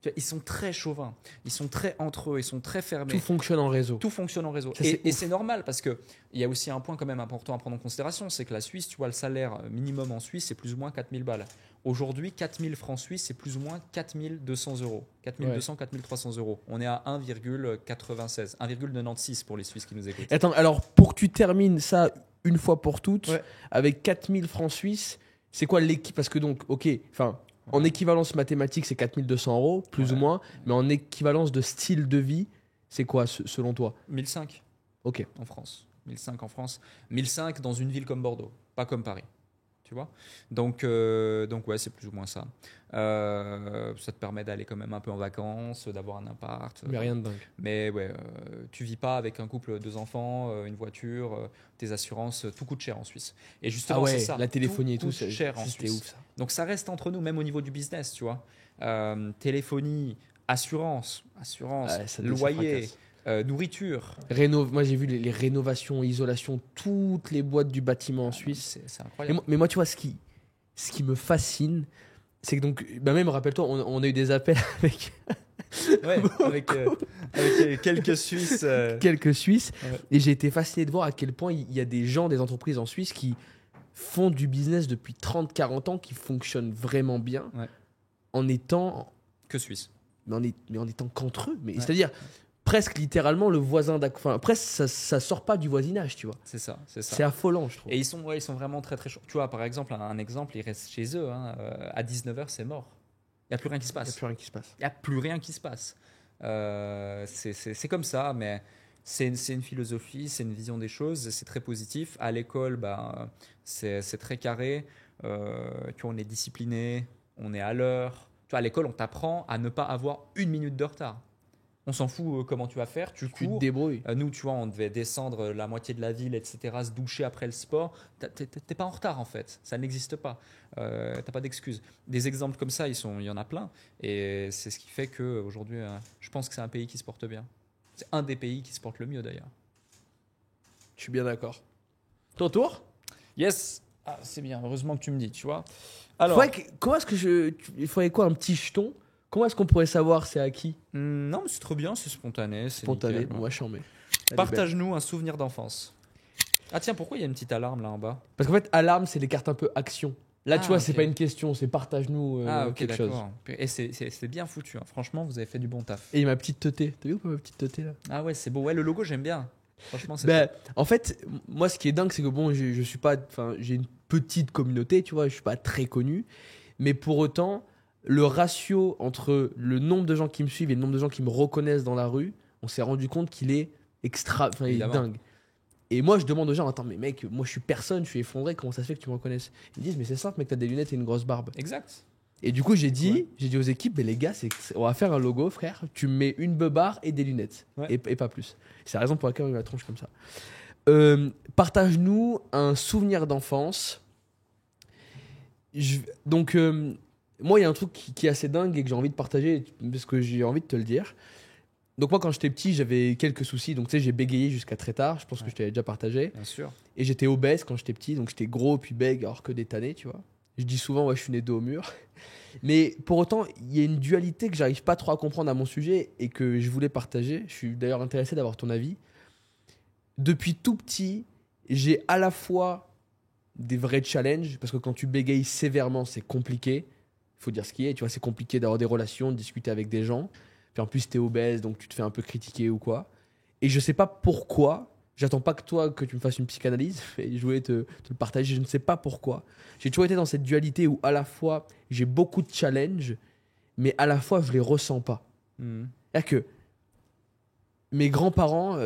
Tu vois, ils sont très chauvins, ils sont très entre eux, ils sont très fermés. Tout fonctionne en réseau. Tout fonctionne en réseau. Ça, c'est Et ouf. c'est normal parce qu'il y a aussi un point quand même important à prendre en considération, c'est que la Suisse, tu vois, le salaire minimum en Suisse, c'est plus ou moins 4000 balles. Aujourd'hui, 4000 francs suisses, c'est plus ou moins 4200 euros. 4200, 4300 euros. On est à 1,96, 1,96 pour les Suisses qui nous écoutent. Attends, alors pour que tu termines ça une fois pour toutes, Ouais. avec 4000 francs suisses, c'est quoi l'équipe? Parce que donc, ok, enfin, en équivalence mathématique, c'est 4200 euros, plus ou Ouais. moins, mais en équivalence de style de vie, c'est quoi selon toi? 1005 Ok. en France. 1005 en France. 1005 dans une ville comme Bordeaux, pas comme Paris. Tu vois, donc ouais, c'est plus ou moins ça. Ça te permet d'aller quand même un peu en vacances, d'avoir un appart. Mais rien de dingue. Mais ouais, tu vis pas avec un couple, 2 enfants, une voiture, tes assurances, tout coûte cher en Suisse. Et justement, Ah ouais, c'est ça. la téléphonie et tout, coûte c'est cher en c'était Suisse. ouf ça. Donc ça reste entre nous, même au niveau du business, tu vois. Téléphonie, assurance, Ouais, ça loyer, fracasse. nourriture. Moi j'ai vu les rénovations, isolation, toutes les boîtes du bâtiment en Suisse. C'est Et incroyable. mais moi, tu vois, ce qui me fascine, c'est que donc, bah même, rappelle-toi, on a eu des appels avec Ouais, avec quelques Suisses. quelques Suisses, Ouais. et j'ai été fasciné de voir à quel point il y a des gens, des entreprises en Suisse qui font du business depuis 30-40 ans, qui fonctionnent vraiment bien, Ouais. en étant, Que Suisse. mais en étant qu'entre eux. Mais Ouais. c'est-à-dire, presque littéralement, le voisin enfin, presque, ça sort pas du voisinage, tu vois. C'est ça. C'est affolant, je trouve. Et ils sont vraiment très très chauds. Tu vois, par exemple, un exemple, ils restent chez eux. À 19h, c'est mort. Il n'y a plus rien qui se Il n'y a passe. plus rien qui se passe. Il n'y a plus rien qui se passe. C'est comme ça, mais c'est une philosophie, c'est une vision des choses, c'est très positif. À l'école, c'est très carré. Tu vois, on est discipliné, on est à l'heure. Tu vois, à l'école, on t'apprend à ne pas avoir une minute de retard. On s'en fout comment tu vas faire, tu Tu te cours. débrouilles. Nous, tu vois, on devait descendre la moitié de la ville, etc., se doucher après le sport. T'es pas en retard, en fait. Ça n'existe pas. T'as pas d'excuses. Des exemples comme ça, il y en a plein. Et c'est ce qui fait qu'aujourd'hui, je pense que c'est un pays qui se porte bien. C'est un des pays qui se porte le mieux, d'ailleurs. Je suis bien d'accord. Ton tour? Yes. Ah, c'est bien. Heureusement que tu me dis, tu vois. Alors, Comment est-ce que il faudrait quoi, un petit jeton? Comment est-ce qu'on pourrait savoir c'est à qui? non, mais c'est trop bien, c'est spontané. C'est Spontané, nickel. bon, moi je m'en mets. Partage-nous un souvenir d'enfance. Ah tiens, pourquoi il y a une petite alarme là en bas? Parce qu'en fait, alarme, c'est les cartes un peu action. Là, tu Ah, vois, c'est ok. pas une question, c'est partage-nous Ok, quelque chose. d'accord. Et c'est bien foutu. Hein. Franchement, vous avez fait du bon taf. Et ma petite teuté. T'as vu ou pas ma petite teuté là? Ah ouais, c'est beau. Ouais, le logo, j'aime bien. Franchement, c'est Ben, top. en fait, moi, ce qui est dingue, c'est que bon, je suis pas. Enfin, j'ai une petite communauté, tu vois, je suis pas très connu. Mais pour autant, le ratio entre le nombre de gens qui me suivent et le nombre de gens qui me reconnaissent dans la rue, on s'est rendu compte qu'il est il est Évidemment. dingue. Et moi, je demande aux gens, attends, mais mec, moi, je suis personne, je suis effondré, comment ça se fait que tu me reconnaisses? Ils me disent, mais c'est simple, mec, t'as des lunettes et une grosse barbe. Exact. Et du coup, j'ai dit, Ouais. aux équipes, mais les gars, on va faire un logo, frère. Tu me mets une beubare et des lunettes. Ouais. Et pas plus. C'est la raison pour laquelle on a eu la tronche comme ça. Partage-nous un souvenir d'enfance. Donc, moi, il y a un truc qui est assez dingue et que j'ai envie de partager parce que j'ai envie de te le dire. Donc, moi, quand j'étais petit, j'avais quelques soucis. Donc, tu sais, j'ai bégayé jusqu'à très tard. Je pense que Ouais. je t'avais déjà partagé. Bien sûr. Et j'étais obèse quand j'étais petit. Donc, j'étais gros puis bègue alors que détané, tu vois. Je dis souvent, ouais, je suis né dos au mur. Mais pour autant, il y a une dualité que j'arrive pas trop à comprendre à mon sujet et que je voulais partager. Je suis d'ailleurs intéressé d'avoir ton avis. Depuis tout petit, j'ai à la fois des vrais challenges, parce que quand tu bégayes sévèrement, c'est compliqué. Il faut dire ce qui est, tu vois, c'est compliqué d'avoir des relations, de discuter avec des gens. Puis en plus, tu es obèse, donc tu te fais un peu critiquer ou quoi. Et je sais pas pourquoi, j'attends pas que toi, que tu me fasses une psychanalyse, et je voulais te le partager, je ne sais pas pourquoi. J'ai toujours été dans cette dualité où à la fois, j'ai beaucoup de challenges, mais à la fois, je les ressens pas. Mhm. C'est-à-dire que mes grands-parents,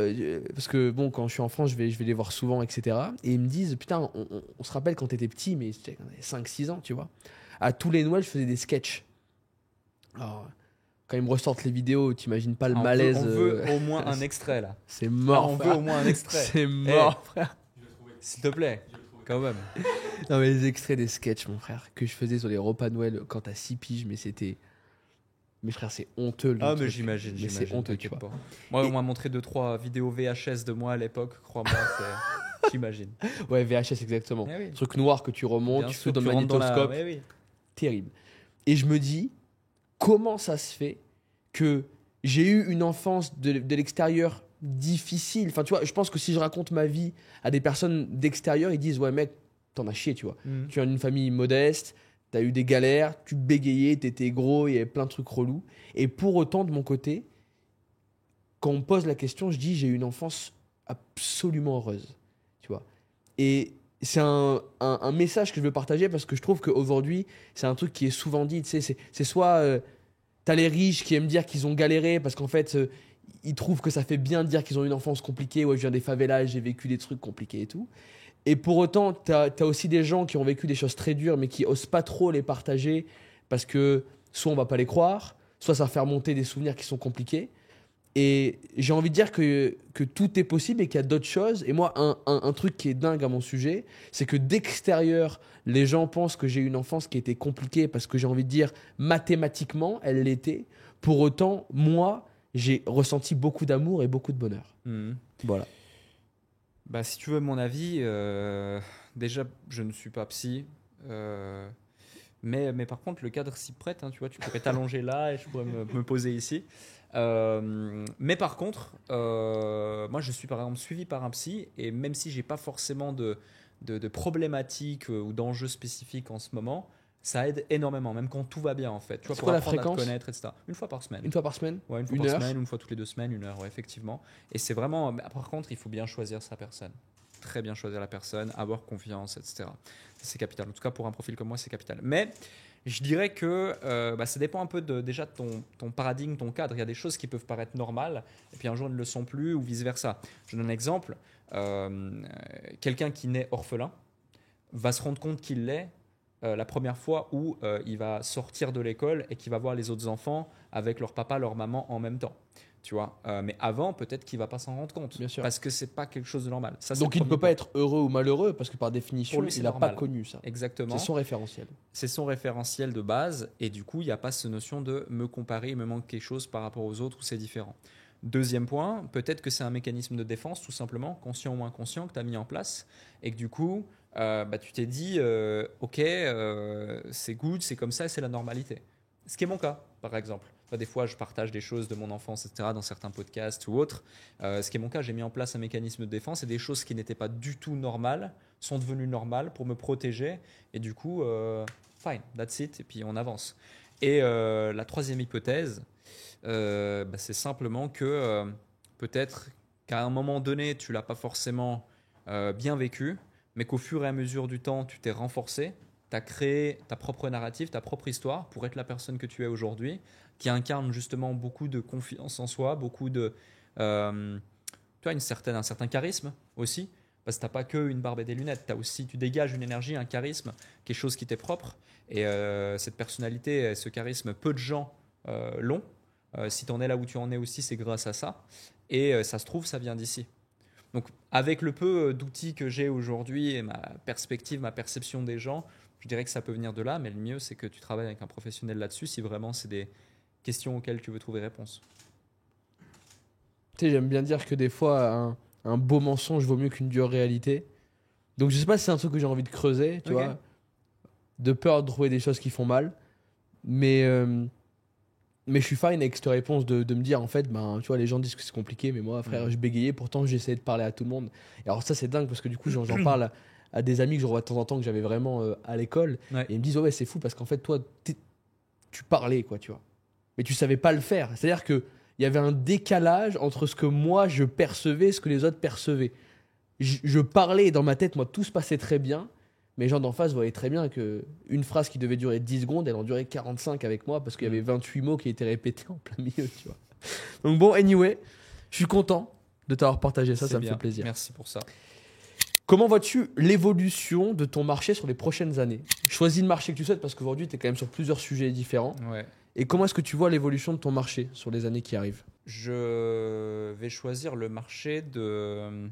parce que bon, quand je suis en France, je vais les voir souvent, etc. Et ils me disent, putain, on se rappelle quand t'étais petit, mais c'était 5-6 ans, tu vois. À tous les Noëls, je faisais des sketchs. Alors, quand ils me ressortent les vidéos, t'imagines pas le Ah, malaise. On veut au moins un extrait là. C'est mort, On veut frère. au moins un extrait. C'est mort, frère. S'il te plaît. Quand même. Non, mais les extraits des sketchs, mon frère, que je faisais sur les repas de Noël quand t'as 6 piges, mais c'était. Mais frère, c'est honteux. le Ah, mais truc. j'imagine. Mais c'est honteux, tu t'inquiète vois. pas. Moi, Et- on m'a montré 2-3 vidéos VHS de moi à l'époque. Crois-moi, j'imagine. Ouais, VHS, exactement. Eh oui. Truc noir que tu remontes, Bien tu sûr, fous dans le tu rentres dans la- magnétoscope. Ouais, oui. terrible. Et je me dis, comment ça se fait que j'ai eu une enfance de l'extérieur difficile. Enfin, tu vois, je pense que si je raconte ma vie à des personnes d'extérieur, ils disent, ouais, mec, t'en as chié, tu vois. Tu viens d'une famille modeste, t'as eu des galères, tu bégayais, t'étais gros, il y avait plein de trucs relous. Et pour autant, de mon côté, quand on me pose la question, je dis, j'ai eu une enfance absolument heureuse, tu vois. Et c'est un message que je veux partager parce que je trouve qu'aujourd'hui, c'est un truc qui est souvent dit, tu sais, c'est soit t'as les riches qui aiment dire qu'ils ont galéré parce qu'en fait, ils trouvent que ça fait bien de dire qu'ils ont une enfance compliquée. Ouais, je viens des favelas, j'ai vécu des trucs compliqués et tout. Et pour autant, t'as aussi des gens qui ont vécu des choses très dures mais qui osent pas trop les partager parce que soit on va pas les croire, soit ça va faire monter des souvenirs qui sont compliqués. Et j'ai envie de dire que tout est possible et qu'il y a d'autres choses. Et moi, un truc qui est dingue à mon sujet, c'est que d'extérieur, les gens pensent que j'ai eu une enfance qui était compliquée parce que j'ai envie de dire, mathématiquement, elle l'était. Pour autant, moi, j'ai ressenti beaucoup d'amour et beaucoup de bonheur. Voilà. Bah, si tu veux mon avis, déjà, je ne suis pas psy. Mais par contre, le cadre s'y prête. Hein, tu vois, tu pourrais t'allonger là et je pourrais me poser ici. Mais par contre, moi je suis par exemple suivi par un psy et même si j'ai pas forcément de problématiques ou d'enjeux spécifiques en ce moment, ça aide énormément, même quand tout va bien en fait. Tu vois, C'est pour quoi la apprendre à te fréquence ? connaître, etc. Une fois par semaine. Une fois par semaine ? Ouais, une fois Une par heure ? semaine, une fois toutes les 2 semaines, 1 heure, ouais, effectivement. Et c'est vraiment. Par contre, il faut bien choisir sa personne. Très bien choisir la personne, avoir confiance, etc. C'est capital. En tout cas, pour un profil comme moi, c'est capital. Mais je dirais que ça dépend un peu déjà de ton paradigme, ton cadre. Il y a des choses qui peuvent paraître normales et puis un jour ne le sont plus ou vice-versa. Je donne un exemple. Quelqu'un qui naît orphelin va se rendre compte qu'il l'est la première fois où il va sortir de l'école et qu'il va voir les autres enfants avec leur papa, leur maman en même temps. Tu vois, mais avant, peut-être qu'il ne va pas s'en rendre compte. Bien sûr. Parce que ce n'est pas quelque chose de normal. Ça, Donc il ne peut pas être heureux ou malheureux parce que par définition, Pour lui, c'est il n'a pas normal. connu ça. Exactement. C'est son référentiel. C'est son référentiel de base et du coup, il n'y a pas cette notion de me comparer, il me manque quelque chose par rapport aux autres ou c'est différent. Deuxième point, peut-être que c'est un mécanisme de défense tout simplement, conscient ou inconscient, que tu as mis en place et que du coup, tu t'es dit, ok, c'est good, c'est comme ça et c'est la normalité. Ce qui est mon cas, par exemple. Des fois, je partage des choses de mon enfance, etc., dans certains podcasts ou autres. Ce qui est mon cas, j'ai mis en place un mécanisme de défense et des choses qui n'étaient pas du tout normales sont devenues normales pour me protéger. Et du coup, fine, that's it, et puis on avance. Et la troisième hypothèse, c'est simplement que peut-être qu'à un moment donné, tu ne l'as pas forcément bien vécu, mais qu'au fur et à mesure du temps, tu t'es renforcé, tu as créé ta propre narrative, ta propre histoire pour être la personne que tu es aujourd'hui, qui incarne justement beaucoup de confiance en soi, beaucoup de, tu vois, un certain charisme aussi, parce que tu n'as pas que une barbe et des lunettes, tu dégages une énergie, un charisme, quelque chose qui t'est propre, et cette personnalité, ce charisme, peu de gens l'ont. Si tu en es là où tu en es aussi, c'est grâce à ça, et ça se trouve, ça vient d'ici. Donc avec le peu d'outils que j'ai aujourd'hui et ma perspective, ma perception des gens, je dirais que ça peut venir de là, mais le mieux c'est que tu travailles avec un professionnel là-dessus si vraiment c'est des questions auxquelles tu veux trouver réponse. Tu sais, j'aime bien dire que des fois, un beau mensonge vaut mieux qu'une dure réalité. Donc je sais pas si c'est un truc que j'ai envie de creuser, tu vois, de peur de trouver des choses qui font mal. Mais je suis fine avec cette réponse de me dire, en fait, tu vois, les gens disent que c'est compliqué, mais moi, frère, je bégayais, pourtant j'essayais de parler à tout le monde. Et alors ça, c'est dingue parce que du coup, j'en parle à des amis que je revois de temps en temps que j'avais vraiment à l'école. Ouais. Et ils me disent, ouais, c'est fou parce qu'en fait, toi, tu parlais, quoi, tu vois. Mais tu savais pas le faire. C'est-à-dire qu'il y avait un décalage entre ce que moi, je percevais et ce que les autres percevaient. Je parlais dans ma tête, moi, tout se passait très bien. Mais les gens d'en face voyaient très bien qu'une phrase qui devait durer 10 secondes, elle en durait 45 avec moi parce qu'il y avait 28 mots qui étaient répétés en plein milieu, tu vois. Donc bon, anyway, je suis content de t'avoir partagé ça, ça me fait plaisir. Merci pour ça. Comment vois-tu l'évolution de ton marché sur les prochaines années ? Choisis le marché que tu souhaites parce qu'aujourd'hui, tu es quand même sur plusieurs sujets différents. Ouais. Et comment est-ce que tu vois l'évolution de ton marché sur les années qui arrivent ? Je vais choisir le marché du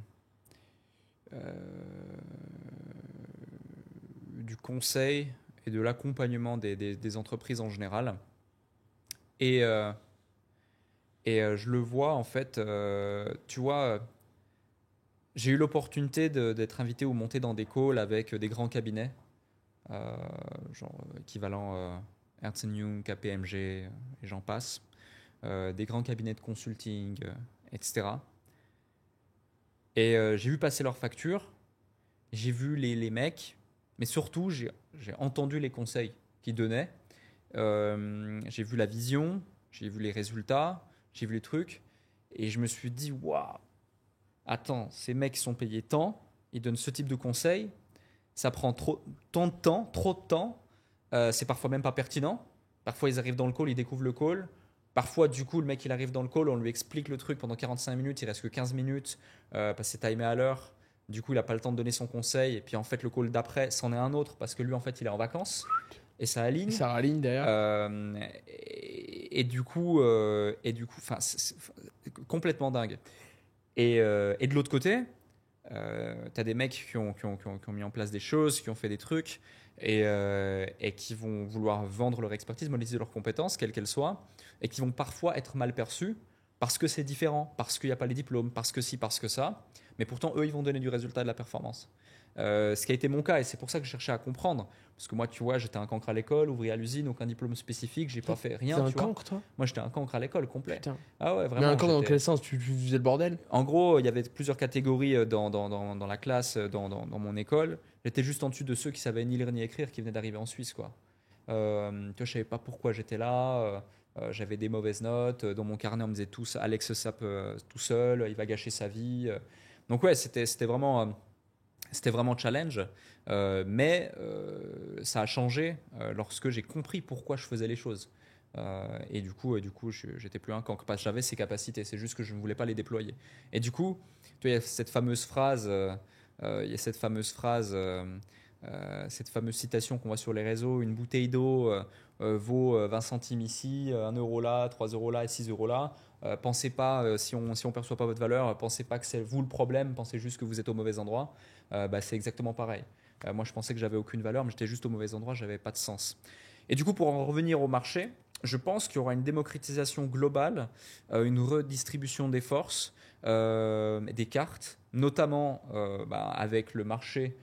conseil et de l'accompagnement des entreprises en général. Et je le vois en fait, tu vois, j'ai eu l'opportunité d'être invité ou monter dans des calls avec des grands cabinets genre équivalent Ernst Young, KPMG, et j'en passe, des grands cabinets de consulting, etc. Et j'ai vu passer leurs factures, j'ai vu les mecs, mais surtout j'ai entendu les conseils qu'ils donnaient. J'ai vu la vision, j'ai vu les résultats, j'ai vu les trucs, et je me suis dit, waouh, attends, ces mecs sont payés tant, ils donnent ce type de conseils, ça prend tant de temps, trop de temps, c'est parfois même pas pertinent. Parfois ils arrivent dans le call, ils découvrent le call. Parfois, du coup, le mec il arrive dans le call, on lui explique le truc pendant 45 minutes, il reste que 15 minutes parce que c'est timé à l'heure. Du coup, il n'a pas le temps de donner son conseil. Et puis en fait, le call d'après, c'en est un autre parce que lui, en fait, il est en vacances. Et ça aligne. Ça raligne d'ailleurs. Et du coup, c'est complètement dingue. Et de l'autre côté, tu as des mecs qui ont mis en place des choses, qui ont fait des trucs et qui vont vouloir vendre leur expertise, monétiser leurs compétences, quelles qu'elles soient, et qui vont parfois être mal perçus parce que c'est différent, parce qu'il n'y a pas les diplômes, parce que ci, parce que ça. Mais pourtant, eux, ils vont donner du résultat, de la performance. Ce qui a été mon cas, et c'est pour ça que je cherchais à comprendre. Parce que moi, tu vois, j'étais un cancre à l'école, ouvrier à l'usine, aucun diplôme spécifique, j'ai pas fait rien. T'es un cancre, toi ? Moi, j'étais un cancre à l'école complet. Putain. Ah ouais, vraiment. Mais un cancre dans quel sens ? Tu faisais le bordel ? En gros, il y avait plusieurs catégories dans la classe, dans mon école. J'étais juste en dessus de ceux qui savaient ni lire ni écrire, qui venaient d'arriver en Suisse, quoi. Tu vois, je savais pas pourquoi j'étais là. J'avais des mauvaises notes. Dans mon carnet, on me disait tous Alex sape tout seul, il va gâcher sa vie. Donc ouais, c'était vraiment challenge, mais ça a changé lorsque j'ai compris pourquoi je faisais les choses. Et du coup, j'étais plus un cancre parce que j'avais ces capacités. C'est juste que je ne voulais pas les déployer. Et du coup, tu vois, il y a cette fameuse phrase, cette fameuse citation qu'on voit sur les réseaux, une bouteille d'eau vaut 20 centimes ici, 1 euro là, 3 euros là et 6 euros là. Pensez pas, si on perçoit pas votre valeur, pensez pas que c'est vous le problème, pensez juste que vous êtes au mauvais endroit. C'est exactement pareil. Moi, je pensais que j'avais aucune valeur, mais j'étais juste au mauvais endroit, j'avais pas de sens. Et du coup, pour en revenir au marché, je pense qu'il y aura une démocratisation globale, une redistribution des forces, des cartes, notamment avec le marché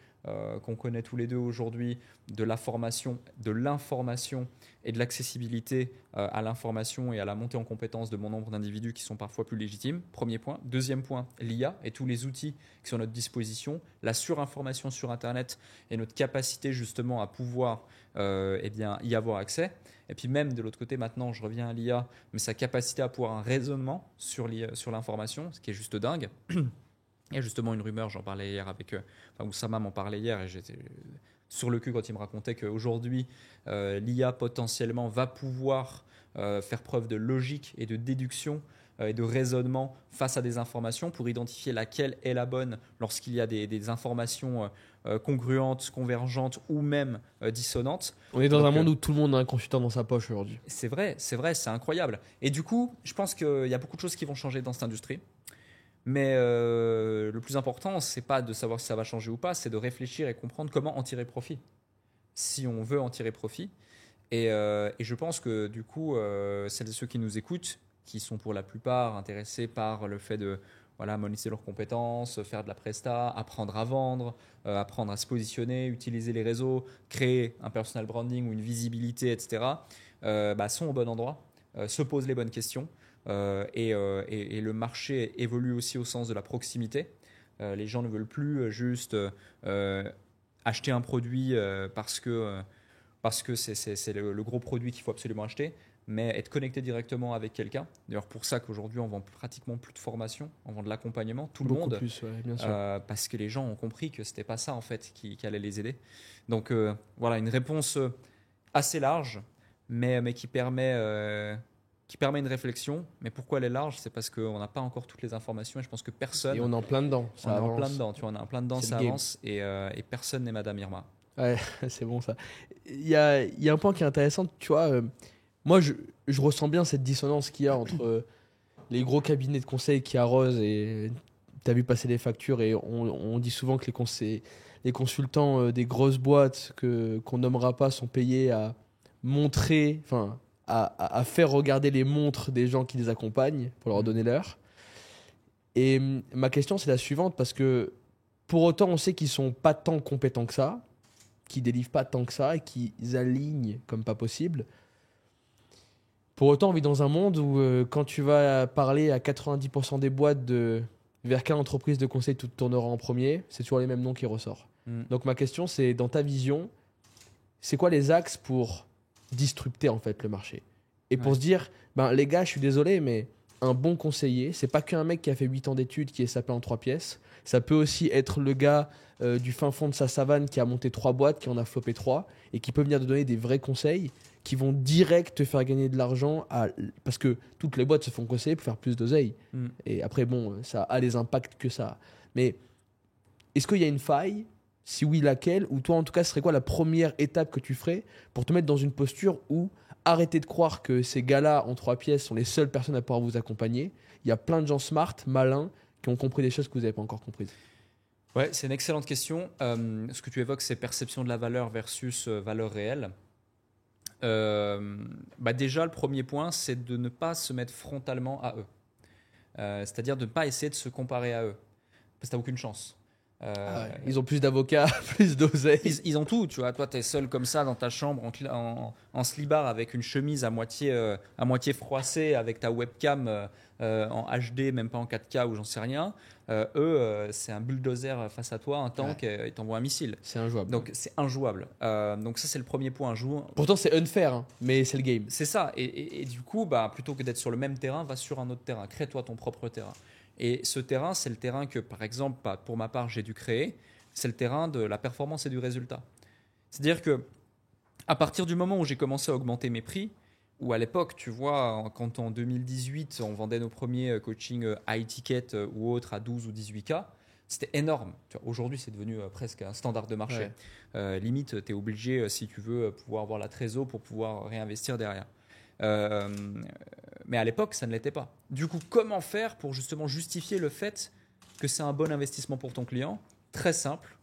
qu'on connaît tous les deux aujourd'hui, de la formation, de l'information et de l'accessibilité à l'information et à la montée en compétence de bon nombre d'individus qui sont parfois plus légitimes. Premier point. Deuxième point, l'IA et tous les outils qui sont à notre disposition, la surinformation sur Internet et notre capacité justement à pouvoir y avoir accès. Et puis même de l'autre côté, maintenant, je reviens à l'IA, mais sa capacité à pouvoir un raisonnement sur l'information, ce qui est juste dingue. Il y a justement une rumeur, j'en parlais hier Oussama m'en parlait hier et j'étais sur le cul quand il me racontait qu'aujourd'hui, l'IA potentiellement va pouvoir faire preuve de logique et de déduction et de raisonnement face à des informations pour identifier laquelle est la bonne lorsqu'il y a des informations congruentes, convergentes ou même dissonantes. On est dans un monde où tout le monde a un consultant dans sa poche aujourd'hui. C'est vrai, c'est incroyable. Et du coup, je pense qu'il y a beaucoup de choses qui vont changer dans cette industrie. Mais le plus important, c'est pas de savoir si ça va changer ou pas, c'est de réfléchir et comprendre comment en tirer profit, si on veut en tirer profit. Et je pense que du coup, celles et ceux qui nous écoutent, qui sont pour la plupart intéressés par le fait de monétiser leurs compétences, faire de la presta, apprendre à vendre, apprendre à se positionner, utiliser les réseaux, créer un personal branding ou une visibilité, etc., sont au bon endroit, se posent les bonnes questions. Et le marché évolue aussi au sens de la proximité. Les gens ne veulent plus juste acheter un produit parce que c'est le gros produit qu'il faut absolument acheter, mais être connecté directement avec quelqu'un. D'ailleurs, pour ça qu'aujourd'hui, on vend pratiquement plus de formation, on vend de l'accompagnement, tout le Beaucoup monde, plus, ouais, bien sûr. parce que les gens ont compris que c'était pas ça en fait qui allait les aider. Donc une réponse assez large, mais qui permet une réflexion. Mais pourquoi elle est large ? C'est parce qu'on n'a pas encore toutes les informations et je pense que personne... Et on est en plein dedans, ça avance. On est en plein dedans, tu vois, on est en plein dedans, C'est ça le game. avance et personne n'est Madame Irma. Ouais, c'est bon ça. Il y a un point qui est intéressant, tu vois. Moi, je ressens bien cette dissonance qu'il y a entre les gros cabinets de conseil qui arrosent et tu as vu passer les factures et on dit souvent que les consultants des grosses boîtes qu'on nommera pas sont payés à montrer, enfin, à faire regarder les montres des gens qui les accompagnent pour leur donner l'heure. Et ma question, c'est la suivante, parce que pour autant, on sait qu'ils sont pas tant compétents que ça. qui délivrent pas tant que ça et qui alignent comme pas possible. Pour autant, on vit dans un monde où quand tu vas parler à 90% des boîtes de vers quelle entreprise de conseil tu tourneras en premier, c'est toujours les mêmes noms qui ressortent. Donc ma question, c'est dans ta vision, c'est quoi les axes pour disrupter en fait le marché et pour se dire, ben les gars, je suis désolé, mais un bon conseiller, c'est pas qu'un mec qui a fait 8 ans d'études qui est sapé en 3 pièces. Ça peut aussi être le gars du fin fond de sa savane qui a monté 3 boîtes, qui en a flopé 3 et qui peut venir te donner des vrais conseils qui vont direct te faire gagner de l'argent parce que toutes les boîtes se font conseiller pour faire plus d'oseille. Et après, bon, ça a les impacts que ça a. Mais est-ce qu'il y a une faille? Si oui, laquelle? Ou toi, en tout cas, ce serait quoi la première étape que tu ferais pour te mettre dans une posture où arrêtez de croire que ces gars-là en 3 pièces sont les seules personnes à pouvoir vous accompagner. Il y a plein de gens smart, malins, qui ont compris des choses que vous n'avez pas encore comprises. Ouais, c'est une excellente question. Ce que tu évoques, c'est perception de la valeur versus valeur réelle. Déjà, le premier point, c'est de ne pas se mettre frontalement à eux. C'est-à-dire de ne pas essayer de se comparer à eux. Parce que tu n'as aucune chance. Ils ont plus d'avocats, plus d'oseille. Ils ont tout, tu vois. Toi, tu es seul comme ça dans ta chambre en slibard avec une chemise à moitié froissée, avec ta webcam en HD, même pas en 4K ou j'en sais rien. Eux, c'est un bulldozer face à toi, un tank, et t'envoie un missile. C'est injouable. Donc, c'est injouable. Donc, ça, c'est le premier point. Pourtant, c'est unfair, hein, mais c'est le game. C'est ça. Et du coup, plutôt que d'être sur le même terrain, va sur un autre terrain. Crée-toi ton propre terrain. Et ce terrain, c'est le terrain que, par exemple, pour ma part, j'ai dû créer. C'est le terrain de la performance et du résultat. C'est-à-dire que, à partir du moment où j'ai commencé à augmenter mes prix, ou à l'époque, tu vois, quand en 2018, on vendait nos premiers coachings high ticket ou autres à 12 ou 18K, c'était énorme. Aujourd'hui, c'est devenu presque un standard de marché. Limite, tu es obligé, si tu veux, pouvoir avoir la trésor pour pouvoir réinvestir derrière. Mais à l'époque, ça ne l'était pas. Du coup, comment faire pour justement justifier le fait que c'est un bon investissement pour ton client? Très simple.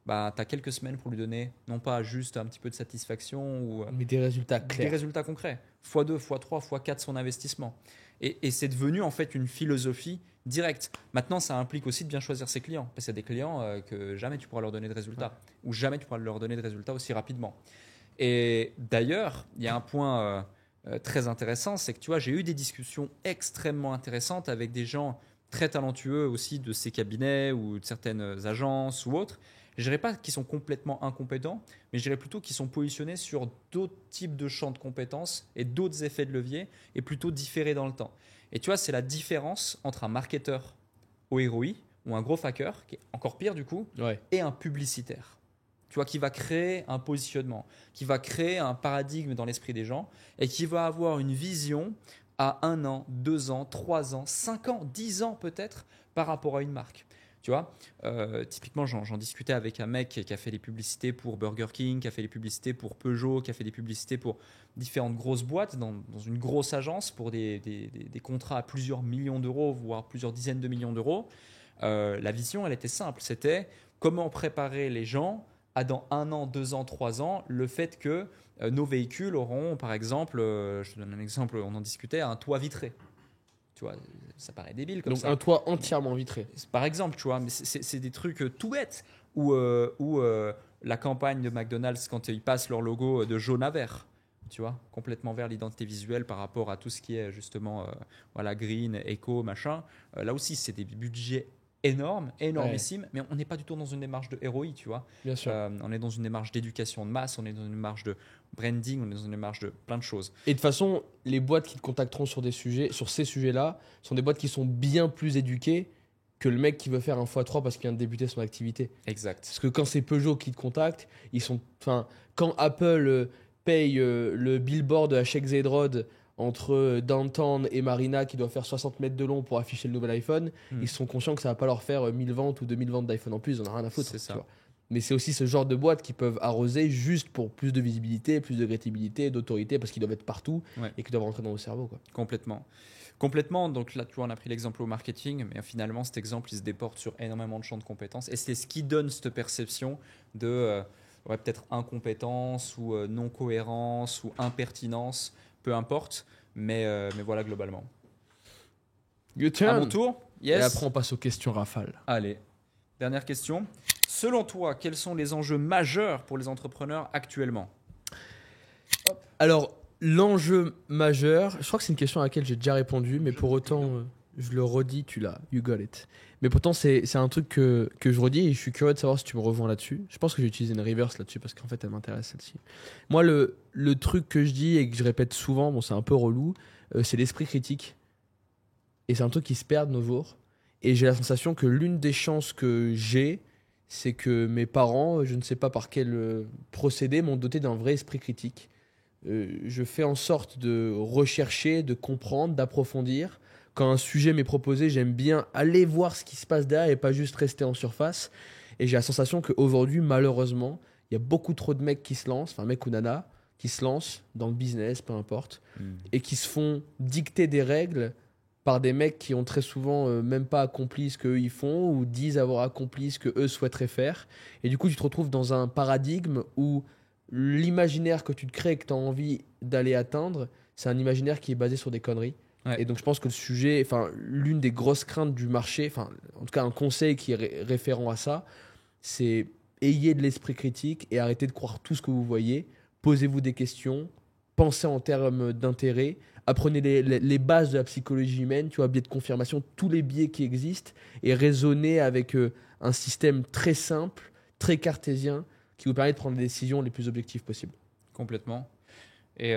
Tu as quelques semaines pour lui donner, non pas juste un petit peu de satisfaction, mais des résultats clairs. Des résultats concrets. x2, x3, x4 son investissement. Et c'est devenu en fait une philosophie directe. Maintenant, ça implique aussi de bien choisir ses clients. Parce qu'il y a des clients que jamais tu pourras leur donner de résultats. Ou jamais tu pourras leur donner de résultats aussi rapidement. Et d'ailleurs, il y a un point très intéressant, c'est que tu vois, j'ai eu des discussions extrêmement intéressantes avec des gens très talentueux aussi de ces cabinets ou de certaines agences ou autres. Je ne dirais pas qu'ils sont complètement incompétents, mais je dirais plutôt qu'ils sont positionnés sur d'autres types de champs de compétences et d'autres effets de levier et plutôt différés dans le temps. Et tu vois, c'est la différence entre un marketeur au ROI ou un gros hacker, qui est encore pire du coup, et un publicitaire. Tu vois, qui va créer un positionnement, qui va créer un paradigme dans l'esprit des gens et qui va avoir une vision à 1 an, 2 ans, 3 ans, 5 ans, 10 ans peut-être par rapport à une marque. Tu vois, typiquement, j'en discutais avec un mec qui a fait les publicités pour Burger King, qui a fait les publicités pour Peugeot, qui a fait des publicités pour différentes grosses boîtes dans une grosse agence pour des contrats à plusieurs millions d'euros, voire plusieurs dizaines de millions d'euros. La vision, elle était simple. C'était comment préparer les gens à dans 1 an, 2 ans, 3 ans, le fait que nos véhicules auront, par exemple, je te donne un exemple, on en discutait, un toit vitré. Tu vois, ça paraît débile comme ça. Donc un toit entièrement vitré. Par exemple, tu vois, mais c'est des trucs tout bêtes. Ou la campagne de McDonald's, quand ils passent leur logo de jaune à vert, tu vois, complètement vers l'identité visuelle par rapport à tout ce qui est justement green, éco, machin. Là aussi, c'est des budgets énormissimes, mais on n'est pas du tout dans une démarche de ROI, tu vois. Bien sûr. On est dans une démarche d'éducation de masse, on est dans une démarche de branding, on est dans une démarche de plein de choses. Et de toute façon, les boîtes qui te contacteront sur ces sujets-là, sont des boîtes qui sont bien plus éduquées que le mec qui veut faire un x3 parce qu'il vient de débuter son activité. Exact. Parce que quand c'est Peugeot qui te contacte, quand Apple paye le billboard de HXZ entre Downtown et Marina qui doit faire 60 mètres de long pour afficher le nouvel iPhone, ils sont conscients que ça va pas leur faire 1000 ventes ou 2000 ventes d'iPhone en plus, on a rien à foutre. C'est ça. Tu vois. Mais c'est aussi ce genre de boîtes qui peuvent arroser juste pour plus de visibilité, plus de crédibilité, d'autorité, parce qu'ils doivent être partout et qu'ils doivent rentrer dans vos cerveaux. Quoi. Complètement. Donc là, tu vois, on a pris l'exemple au marketing, mais finalement, cet exemple, il se déporte sur énormément de champs de compétences. Et c'est ce qui donne cette perception de peut-être incompétence ou non-cohérence ou impertinence, peu importe. Mais voilà, globalement. Your turn. À mon tour. Yes. Et après, on passe aux questions rafales. Allez. Dernière question. selon toi, quels sont les enjeux majeurs pour les entrepreneurs actuellement? Alors, l'enjeu majeur, je crois que c'est une question à laquelle j'ai déjà répondu, mais pour autant, je le redis, tu l'as, you got it. Mais pourtant, c'est un truc que je redis et je suis curieux de savoir si tu me rejoins là-dessus. Je pense que j'ai utilisé une reverse là-dessus parce qu'en fait, elle m'intéresse celle-ci. Moi, le truc que je dis et que je répète souvent, bon, c'est un peu relou, c'est l'esprit critique. Et c'est un truc qui se perd de nos jours. Et j'ai la sensation que l'une des chances que j'ai, c'est que mes parents, je ne sais pas par quel procédé, m'ont doté d'un vrai esprit critique. Je fais en sorte de rechercher, de comprendre, d'approfondir. Quand un sujet m'est proposé, j'aime bien aller voir ce qui se passe derrière et pas juste rester en surface. Et j'ai la sensation qu'aujourd'hui, malheureusement, il y a beaucoup trop de mecs qui se lancent, enfin mecs ou nanas, qui se lancent dans le business, peu importe, et qui se font dicter des règles par des mecs qui ont très souvent même pas accompli ce qu'eux ils font ou disent avoir accompli ce qu'eux souhaiteraient faire. Et du coup, tu te retrouves dans un paradigme où l'imaginaire que tu te crées et que tu as envie d'aller atteindre, c'est un imaginaire qui est basé sur des conneries. Ouais. Et donc, je pense que le sujet, enfin, l'une des grosses craintes du marché, enfin, en tout cas, un conseil qui est référent à ça, c'est ayez de l'esprit critique et arrêtez de croire tout ce que vous voyez. Posez-vous des questions, pensez en termes d'intérêt, apprenez les bases de la psychologie humaine, tu vois, biais de confirmation, tous les biais qui existent et raisonnez avec un système très simple, très cartésien, qui vous permet de prendre les décisions les plus objectives possibles. Complètement. Et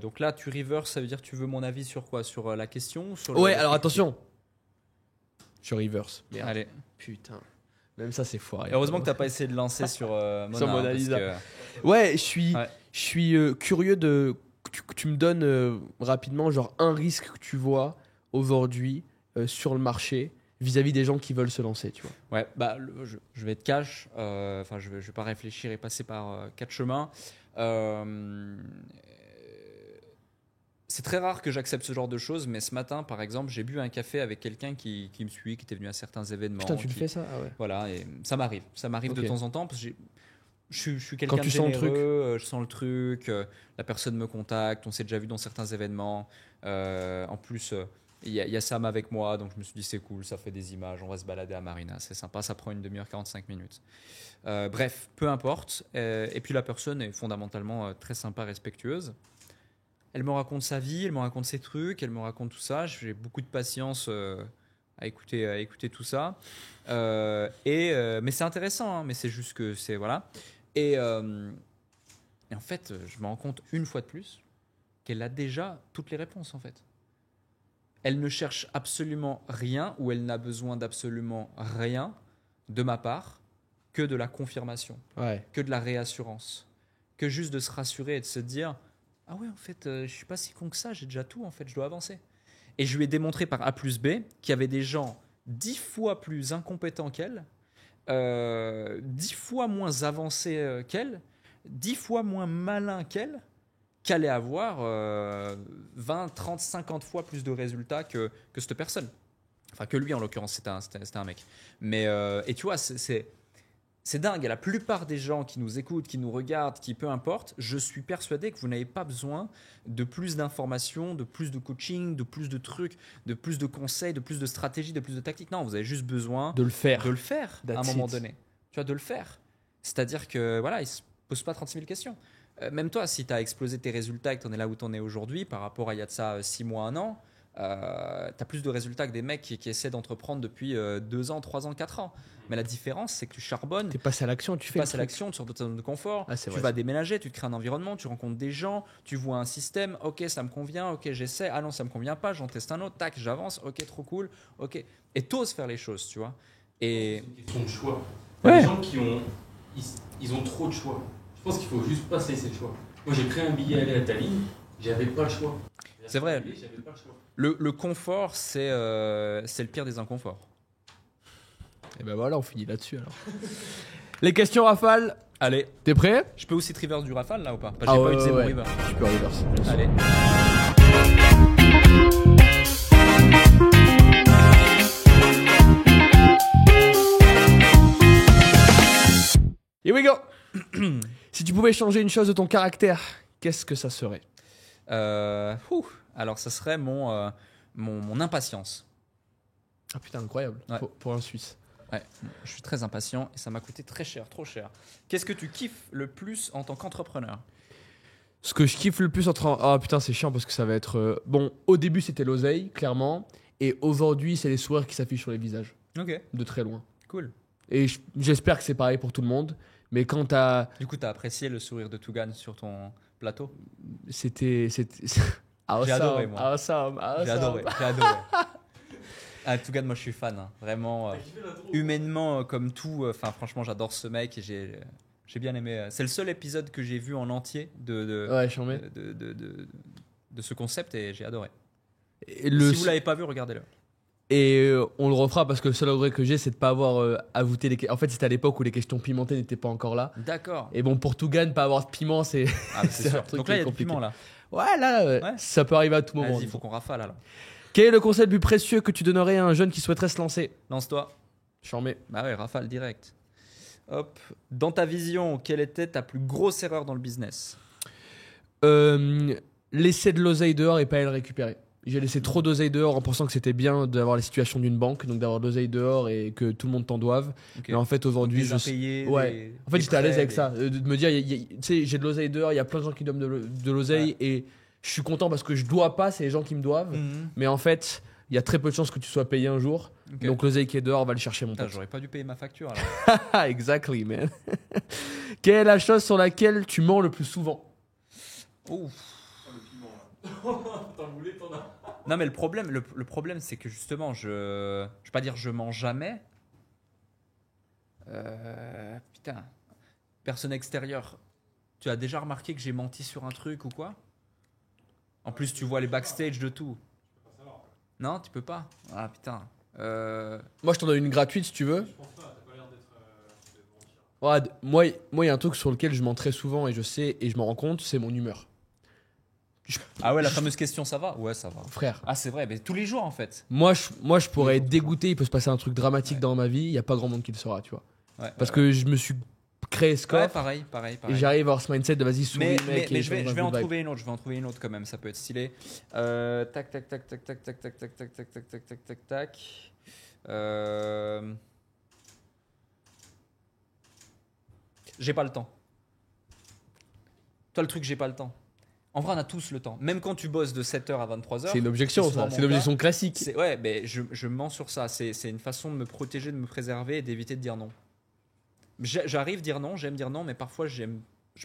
donc là, tu reverse, ça veut dire que tu veux mon avis sur quoi? Sur la question sur Ouais, alors attention. Je reverse. Merde. Allez. Putain. Même ça, c'est foiré. Heureusement que tu n'as pas essayé de lancer sur Mona. Sur Mona parce Lisa. que- Ouais, je Ouais. suis curieux que tu me donnes rapidement genre un risque que tu vois aujourd'hui sur le marché vis-à-vis des gens qui veulent se lancer, tu vois. Ouais, bah, je vais être cash. Enfin, je vais pas réfléchir et passer par 4 chemins. C'est très rare que j'accepte ce genre de choses, mais ce matin, par exemple, j'ai bu un café avec quelqu'un qui me suit, qui était venu à certains événements. Putain, tu le qui- fais ça? Ah ouais. Voilà, et ça m'arrive. Ça m'arrive de Ok. temps en temps parce que je suis quelqu'un Quand de tu sens le généreux, truc. je sens le truc, la personne me contacte, on s'est déjà vu dans certains événements. En plus, il y a Sam avec moi, donc je me suis dit c'est cool, ça fait des images, on va se balader à Marina, c'est sympa, ça prend une demi-heure, 45 minutes. Bref, peu importe. Et puis la personne est fondamentalement très sympa, respectueuse. Elle me raconte sa vie, elle me raconte ses trucs, elle me raconte tout ça. J'ai beaucoup de patience à écouter tout ça. Mais c'est intéressant, hein, mais c'est juste que c'est... Voilà. Et en fait, je me rends compte une fois de plus qu'elle a déjà toutes les réponses, en fait. Elle ne cherche absolument rien ou elle n'a besoin d'absolument rien de ma part que de la confirmation, Ouais. que de la réassurance, que juste de se rassurer et de se dire « Ah ouais, en fait, je suis pas si con que ça, j'ai déjà tout, en fait, je dois avancer. » Et je lui ai démontré par A plus B qu'il y avait des gens 10 fois plus incompétents qu'elle, 10 fois moins avancés qu'elle, 10 fois moins malins qu'elle, qu'allait avoir 20, 30, 50 fois plus de résultats que cette personne. Enfin, que lui, en l'occurrence, c'était un mec. Mais, et tu vois, c'est dingue. Et la plupart des gens qui nous écoutent, qui nous regardent, qui peu importe, je suis persuadé que vous n'avez pas besoin de plus d'informations, de plus de coaching, de plus de trucs, de plus de conseils, de plus de stratégies, de plus de tactiques. Non, vous avez juste besoin De le faire. de le faire à un That's moment it. donné. Tu vois, de le faire. C'est-à-dire que voilà, il se pose pas 36 000 questions. Même toi, si tu as explosé tes résultats et que tu en es là où tu en es aujourd'hui par rapport à il y a de ça 6 mois, 1 an, tu as plus de résultats que des mecs qui essaient d'entreprendre depuis 2 ans, 3 ans, 4 ans. Mais la différence, c'est que tu charbonnes, T'es passé à l'action, tu tu fais passes le à truc. l'action, tu sors de ta zone de confort, Ah, c'est tu vrai, vas ça. déménager, tu te crées un environnement, tu rencontres des gens, tu vois un système, ok ça me convient, ok j'essaie, ah non ça me convient pas, j'en teste un autre, tac j'avance, ok trop cool, ok. Et t'oses faire les choses, tu vois. Et C'est une question de choix. Il y a Ouais. des gens qui ont, ils ont trop de choix. Je pense qu'il faut juste pas se laisser le choix. Moi j'ai pris un billet à aller à Tallinn, j'avais pas le choix. C'est vrai. J'avais pas le choix. le confort, c'est le pire des inconforts. Et ben voilà, on finit là-dessus alors. Les questions rafales, Allez, t'es prêt? je peux aussi te reverse du rafale là ou pas? J'ai Ah pas ouais, utilisé ouais, mon ouais. river. Tu peux reverse. Allez. Here we go. Si tu pouvais changer une chose de ton caractère, qu'est-ce que ça serait? Alors ça serait mon impatience. Ah putain, incroyable. Ouais. Pour un Suisse. Ouais, je suis très impatient et ça m'a coûté très cher, trop cher. Qu'est-ce que tu kiffes le plus en tant qu'entrepreneur? Ce que je kiffe le plus entre... Ah putain, c'est chiant parce que ça va être... Bon, au début, c'était l'oseille, clairement. Et aujourd'hui, c'est les sourires qui s'affichent sur les visages, Ok, de très loin. cool. Et j'espère que c'est pareil pour tout le monde. Mais quand t'as... Du coup, t'as apprécié le sourire de Tougan sur ton plateau? C'était... J'ai adoré, moi. Awesome. J'ai adoré, j'ai adoré. Ah, Tougan, moi je suis fan, hein. Vraiment. Humainement, comme tout, enfin franchement, j'adore ce mec et j'ai bien aimé. C'est le seul épisode que j'ai vu en entier Ouais, j'en mets. de ce concept et j'ai adoré. Et Si vous l'avez pas vu, regardez-le. Et on le refera parce que le seul regret que j'ai, c'est de pas avoir ajouté les... En fait, c'était à l'époque où les questions pimentées n'étaient pas encore là. D'accord. Et bon, pour Tougan, pas avoir de piment, c'est... Ah, c'est c'est un sûr. truc Donc là, il y a du compliqué. piment là. Ouais, là, Ouais. ça peut arriver à tout moment. Vas-y, il faut qu'on rafale alors. Quel est le conseil le plus précieux que tu donnerais à un jeune qui souhaiterait se lancer? Lance-toi. J'en mets. Bah ouais, rafale direct. Hop. Dans ta vision, quelle était ta plus grosse erreur dans le business? Laisser de l'oseille dehors et pas aller le récupérer. J'ai laissé trop d'oseille dehors en pensant que c'était bien d'avoir la situation d'une banque, donc d'avoir de l'oseille dehors et que tout le monde t'en doive. Ok. Mais en fait, aujourd'hui, Des impayés, Ouais. En fait, j'étais à l'aise avec ça. De me dire, tu sais, j'ai de l'oseille dehors, il y a plein de gens qui donnent de l'oseille et je suis content parce que je dois pas, c'est les gens qui me doivent. Mhm. Mais en fait, il y a très peu de chances que tu sois payé un jour. Ok. Donc l'oseille qui est dehors, va le chercher, mon Putain, pote. j'aurais pas dû payer ma facture alors. Exactly, man. Quelle est la chose sur laquelle tu mens le plus souvent? Ouf. Oh, le piment là. T'en voulais, t'en as. Non, mais le problème, c'est que justement, je vais pas dire je mens jamais. Putain, personne extérieure. Tu as déjà remarqué que j'ai menti sur un truc ou quoi? En plus, tu vois les backstage de tout. Non, tu peux pas. Ah putain. Moi, je t'en donne une gratuite si tu veux. Je pense pas, t'as pas l'air d'être. mentir. Ouais, moi, il y a un truc sur lequel je mens très souvent et je sais et je m'en rends compte, c'est mon humeur. Ah ouais, la fameuse question, ça va? Ouais, ça va. Frère, Ah, c'est vrai, mais tous les jours en fait. moi, je pourrais être dégoûté, il peut se passer un truc dramatique dans ma vie, il n'y a pas grand monde qui le saura, tu vois. Ouais, Parce que je me suis créé ce ouais, coffre pareil. et j'arrive à avoir ce mindset de vas-y, souris, Mais, mec. mais et je vais dans en good vibe. trouver une autre. Je vais en trouver une autre quand même. Ça peut être stylé. Tac, tac, tac, tac, tac, tac, tac, tac, tac, tac, tac, tac, tac, tac, tac. J'ai pas le temps. Toi, le truc, j'ai pas le temps. En vrai, on a tous le temps. Même quand tu bosses de 7h à 23h. C'est une objection, c'est souvent ça. mon C'est une objection cas. classique. Ouais, mais je mens sur ça. C'est une façon de me protéger, de me préserver et d'éviter de dire non. J'arrive à dire non, j'aime dire non, mais parfois je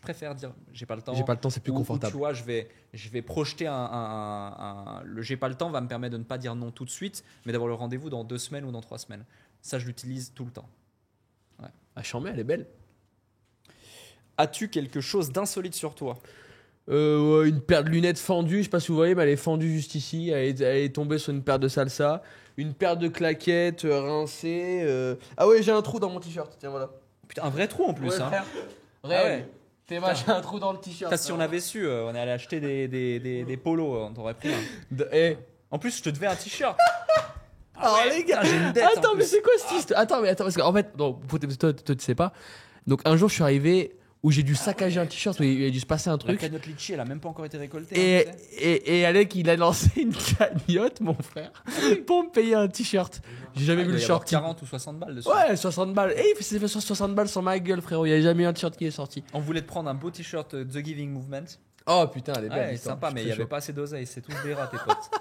préfère dire j'ai pas le temps. J'ai pas le temps, c'est plus Ou confortable. tu vois, je vais projeter le j'ai pas le temps va me permettre de ne pas dire non tout de suite, mais d'avoir le rendez-vous dans 2 semaines ou dans 3 semaines. Ça, je l'utilise tout le temps. Ah, Chambé, elle est belle. As-tu quelque chose d'insolite sur toi? Ouais, une paire de lunettes fendues, je sais pas si vous voyez, mais elle est fendue juste ici. Elle est tombée sur une paire de salsa. Une paire de claquettes rincées. Ah ouais, j'ai un trou dans mon t-shirt. Tiens, voilà. Putain, un vrai trou en plus. Ouais, Hein. frère. Ah Réel. ouais. T'es vache, j'ai un trou dans le t-shirt. Putain, si on avait su, on est allé acheter des polos, on t'aurait pris un. Eh. En plus, je te devais un t-shirt. Ah les gars, putain, j'ai une dette, en attends, mais plus. c'est quoi cette histoire? Attends, parce qu'en fait, non, toi, tu sais pas. Donc un jour, je suis arrivé où j'ai dû saccager un t-shirt, où il a dû se passer un La truc. cagnotte litchi, elle a même pas encore été récoltée. Et, hein, tu sais. et Alec, il a lancé une cagnotte, mon frère, pour me payer un t-shirt. J'ai jamais Ah, il vu doit le y avoir short. 40 ou 60 balles dessus. Ouais, 60 balles. Et il s'est fait 60 balles sur ma gueule, frérot. Il n'y a jamais eu un t-shirt qui est sorti. On voulait te prendre un beau t-shirt The Giving Movement. Oh putain, elle est belle. Ouais, l'histoire. sympa, Je mais il suis n'y très avait chaud. pas assez d'oseille. C'est tous des rats, tes potes.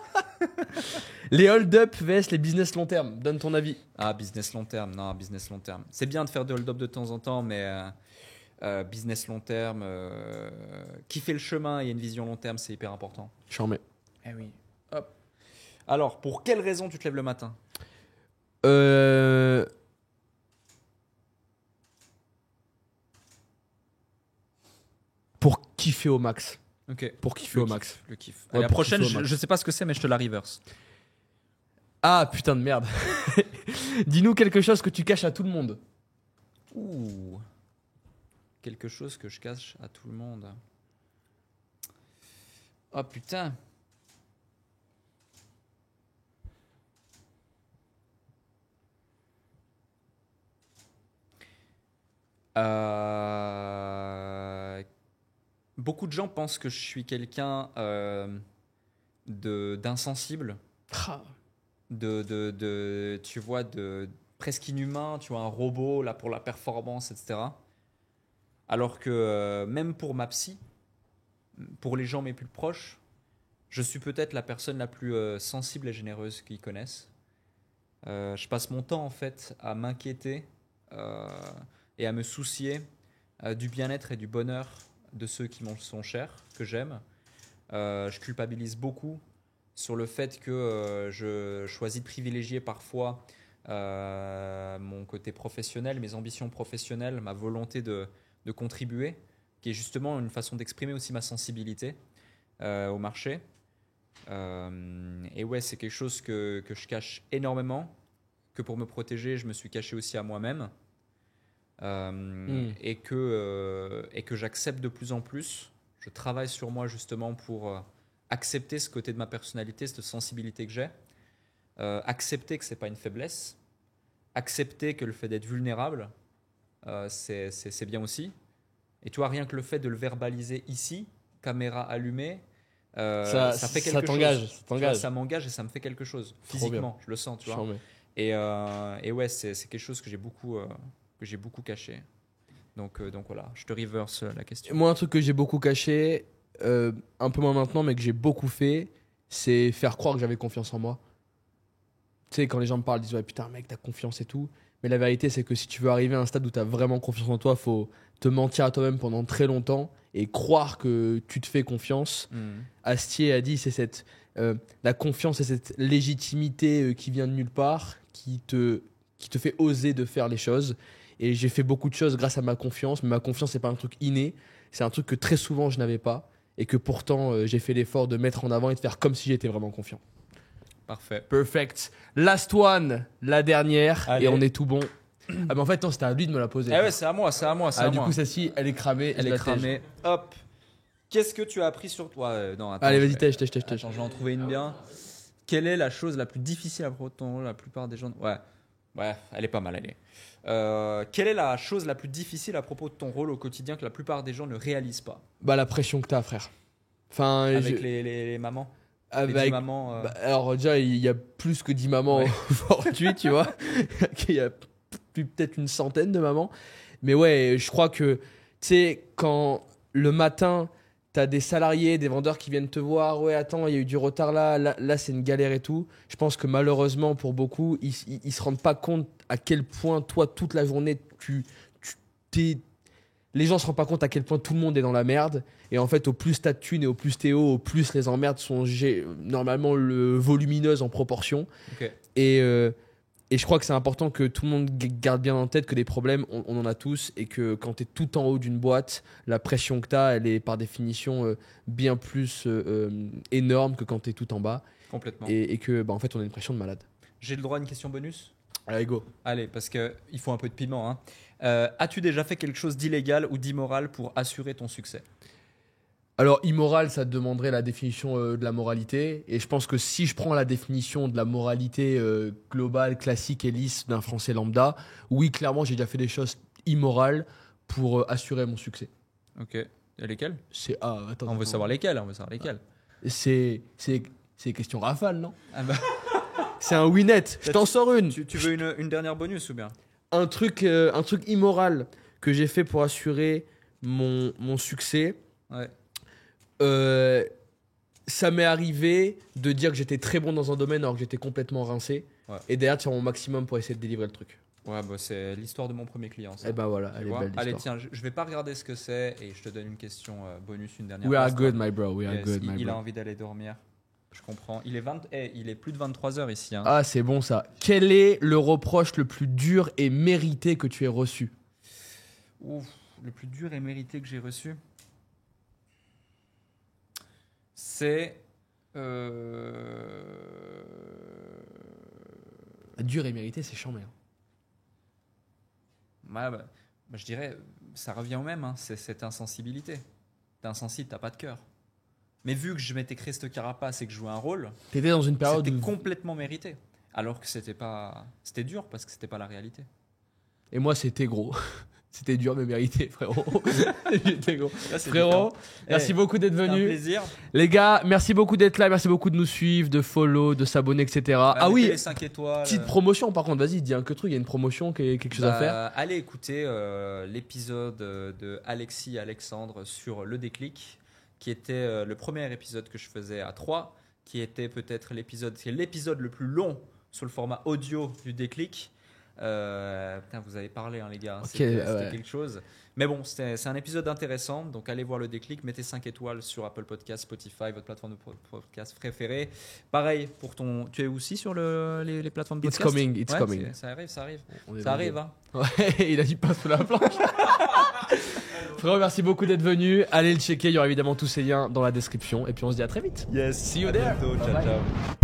Les hold-up vs les business long terme. Donne ton avis. Ah, business long terme. Non, business long terme. C'est bien de faire de hold-up de temps en temps, mais business long terme, qui fait le chemin et une vision long terme, c'est hyper important. Je en mets. Eh oui. Hop. Alors, pour quelle raison tu te lèves le matin? Pour kiffer au max. Ok. Pour kiffer au max. Le kiff. Ouais, Allez, la pour prochaine, kiffer au max. je sais pas ce que c'est, mais je te la reverse. Ah putain de merde. Dis-nous quelque chose que tu caches à tout le monde. Ouh. Quelque chose que je cache à tout le monde. Oh putain. Beaucoup de gens pensent que je suis quelqu'un d'insensible, tu vois, presque inhumain, tu vois, un robot là pour la performance, etc. Alors que même pour ma psy, pour les gens mes plus proches, je suis peut-être la personne la plus sensible et généreuse qu'ils connaissent. Je passe mon temps en fait à m'inquiéter et à me soucier du bien-être et du bonheur de ceux qui m'en sont chers, que j'aime. Je culpabilise beaucoup sur le fait que je choisis de privilégier parfois mon côté professionnel, mes ambitions professionnelles, ma volonté de contribuer, qui est justement une façon d'exprimer aussi ma sensibilité au marché. Et ouais, c'est quelque chose que je cache énormément, que pour me protéger, je me suis caché aussi à moi-même. Et que j'accepte de plus en plus. Je travaille sur moi justement pour accepter ce côté de ma personnalité, cette sensibilité que j'ai. Accepter que c'est pas une faiblesse. Accepter que le fait d'être vulnérable, c'est bien aussi. Et tu vois, rien que le fait de le verbaliser ici, caméra allumée, ça fait quelque chose. Tu vois, ça m'engage et ça me fait quelque chose. Physiquement, je le sens, tu vois. Et ouais, c'est quelque chose que j'ai beaucoup caché. Donc voilà, je te reverse la question. Moi, un truc que j'ai beaucoup caché, un peu moins maintenant, mais que j'ai beaucoup fait, c'est faire croire que j'avais confiance en moi. Tu sais, quand les gens me parlent, ils disent ouais, putain, mec, t'as confiance et tout. Mais la vérité, c'est que si tu veux arriver à un stade où t'as vraiment confiance en toi, faut te mentir à toi-même pendant très longtemps et croire que tu te fais confiance. Astier a dit, c'est la confiance, c'est cette légitimité qui vient de nulle part, qui te fait oser de faire les choses. Et j'ai fait beaucoup de choses grâce à ma confiance, mais ma confiance, c'est pas un truc inné, c'est un truc que très souvent je n'avais pas et que pourtant j'ai fait l'effort de mettre en avant et de faire comme si j'étais vraiment confiant. Parfait. Perfect. Last one, la dernière. Allez. Et on est tout bon. Ah mais en fait non, c'était à lui de me la poser. Eh ouais, c'est à moi. Du coup celle-ci, elle est cramée. Elle est cramée. Hop. Qu'est-ce que tu as appris sur toi? Non, attends, Allez, vas-y, tèche. Attends, je vais en trouver une bien. Quelle est la chose la plus difficile à propos de ton rôle? La plupart des gens... Ouais, elle est pas mal, elle est. Quelle est la chose la plus difficile à propos de ton rôle au quotidien que la plupart des gens ne réalisent pas? Bah la pression que t'as, frère. Enfin, avec les mamans. Avec, les 10 mamans. Alors déjà, il y a plus que 10 mamans aujourd'hui, tu vois. Il y a peut-être une centaine de mamans. Mais ouais, je crois que, tu sais, quand le matin, t'as des salariés, des vendeurs qui viennent te voir. Ouais, attends, il y a eu du retard là, c'est une galère et tout. Je pense que malheureusement, pour beaucoup, ils se rendent pas compte à quel point, toi, toute la journée, les gens se rendent pas compte à quel point tout le monde est dans la merde. Et en fait, au plus t'as de thunes et au plus t'es haut, au plus les emmerdes sont normalement volumineuses en proportion. Okay. Et je crois que c'est important que tout le monde garde bien en tête que des problèmes, on en a tous. Et que quand t'es tout en haut d'une boîte, la pression que t'as, elle est par définition bien plus énorme que quand t'es tout en bas. Complètement. Et que, en fait, on a une pression de malade. J'ai le droit à une question bonus? Allez, go. Allez, parce qu'il faut un peu de piment. Hein. As-tu déjà fait quelque chose d'illégal ou d'immoral pour assurer ton succès? Alors, immoral, ça demanderait la définition de la moralité. Et je pense que si je prends la définition de la moralité globale, classique et lisse d'un Français lambda, oui, clairement, j'ai déjà fait des choses immorales pour assurer mon succès. Ok. Et lesquelles? Attends, on veut savoir lesquelles. C'est question rafale, non? Bah. C'est un winnet. Je t'en sors une. Tu veux une dernière bonus ou bien? Un truc immoral que j'ai fait pour assurer mon succès. Ouais. Ça m'est arrivé de dire que j'étais très bon dans un domaine alors que j'étais complètement rincé. Ouais. Et derrière, tu as mon maximum pour essayer de délivrer le truc. Ouais, bah c'est l'histoire de mon premier client. Ça. Et bah voilà, elle est belle. Allez, tiens, je vais pas regarder ce que c'est et je te donne une question bonus, une dernière. We are good, my bro. Il a envie d'aller dormir. Je comprends. Il est plus de 23h ici. Hein. Ah, c'est bon ça. Quel est le reproche le plus dur et mérité que tu aies reçu? Ouf, le plus dur et mérité que j'ai reçu, c'est... Dur et mérité, c'est chambé. Ouais, bah, je dirais, ça revient au même. Hein. C'est cette insensibilité. T'es insensible, t'as pas de cœur. Mais vu que je m'étais créé cette carapace et que je jouais un rôle, t'étais dans une période c'était complètement mérité. Alors que c'était dur parce que c'était pas la réalité. Et moi, c'était gros. C'était dur mais mérité, frérot. J'étais gros. Là, c'est Frérot, différent. merci Eh, beaucoup d'être c'était un venu. plaisir. Les gars, merci beaucoup d'être là, merci beaucoup de nous suivre, de follow, de s'abonner, etc. Ah Mettez oui, les 5 étoiles. petite promotion par contre, vas-y, dis un que truc, il y a une promotion, quelque chose à faire. Allez écouter l'épisode de Alexis et Alexandre sur le déclic, qui était le premier épisode que je faisais à 3, qui était peut-être c'est l'épisode le plus long sur le format audio du déclic. Putain, vous avez parlé, hein, les gars. Ok, C'était ouais. quelque chose. Mais bon, c'est un épisode intéressant. Donc, allez voir le déclic. Mettez 5 étoiles sur Apple Podcast, Spotify, votre plateforme de podcast préférée. Pareil, tu es aussi sur les plateformes de It's podcast. coming, it's Ouais, coming. Ça arrive, ça arrive. On est Ça bon. arrive, hein. Ouais, il a dit pas sous la planche. Frérot, merci beaucoup d'être venu. Allez le checker, il y aura évidemment tous ces liens dans la description. Et puis on se dit à très vite. Yes. See you À there. bientôt. Bye Ciao, bye. ciao.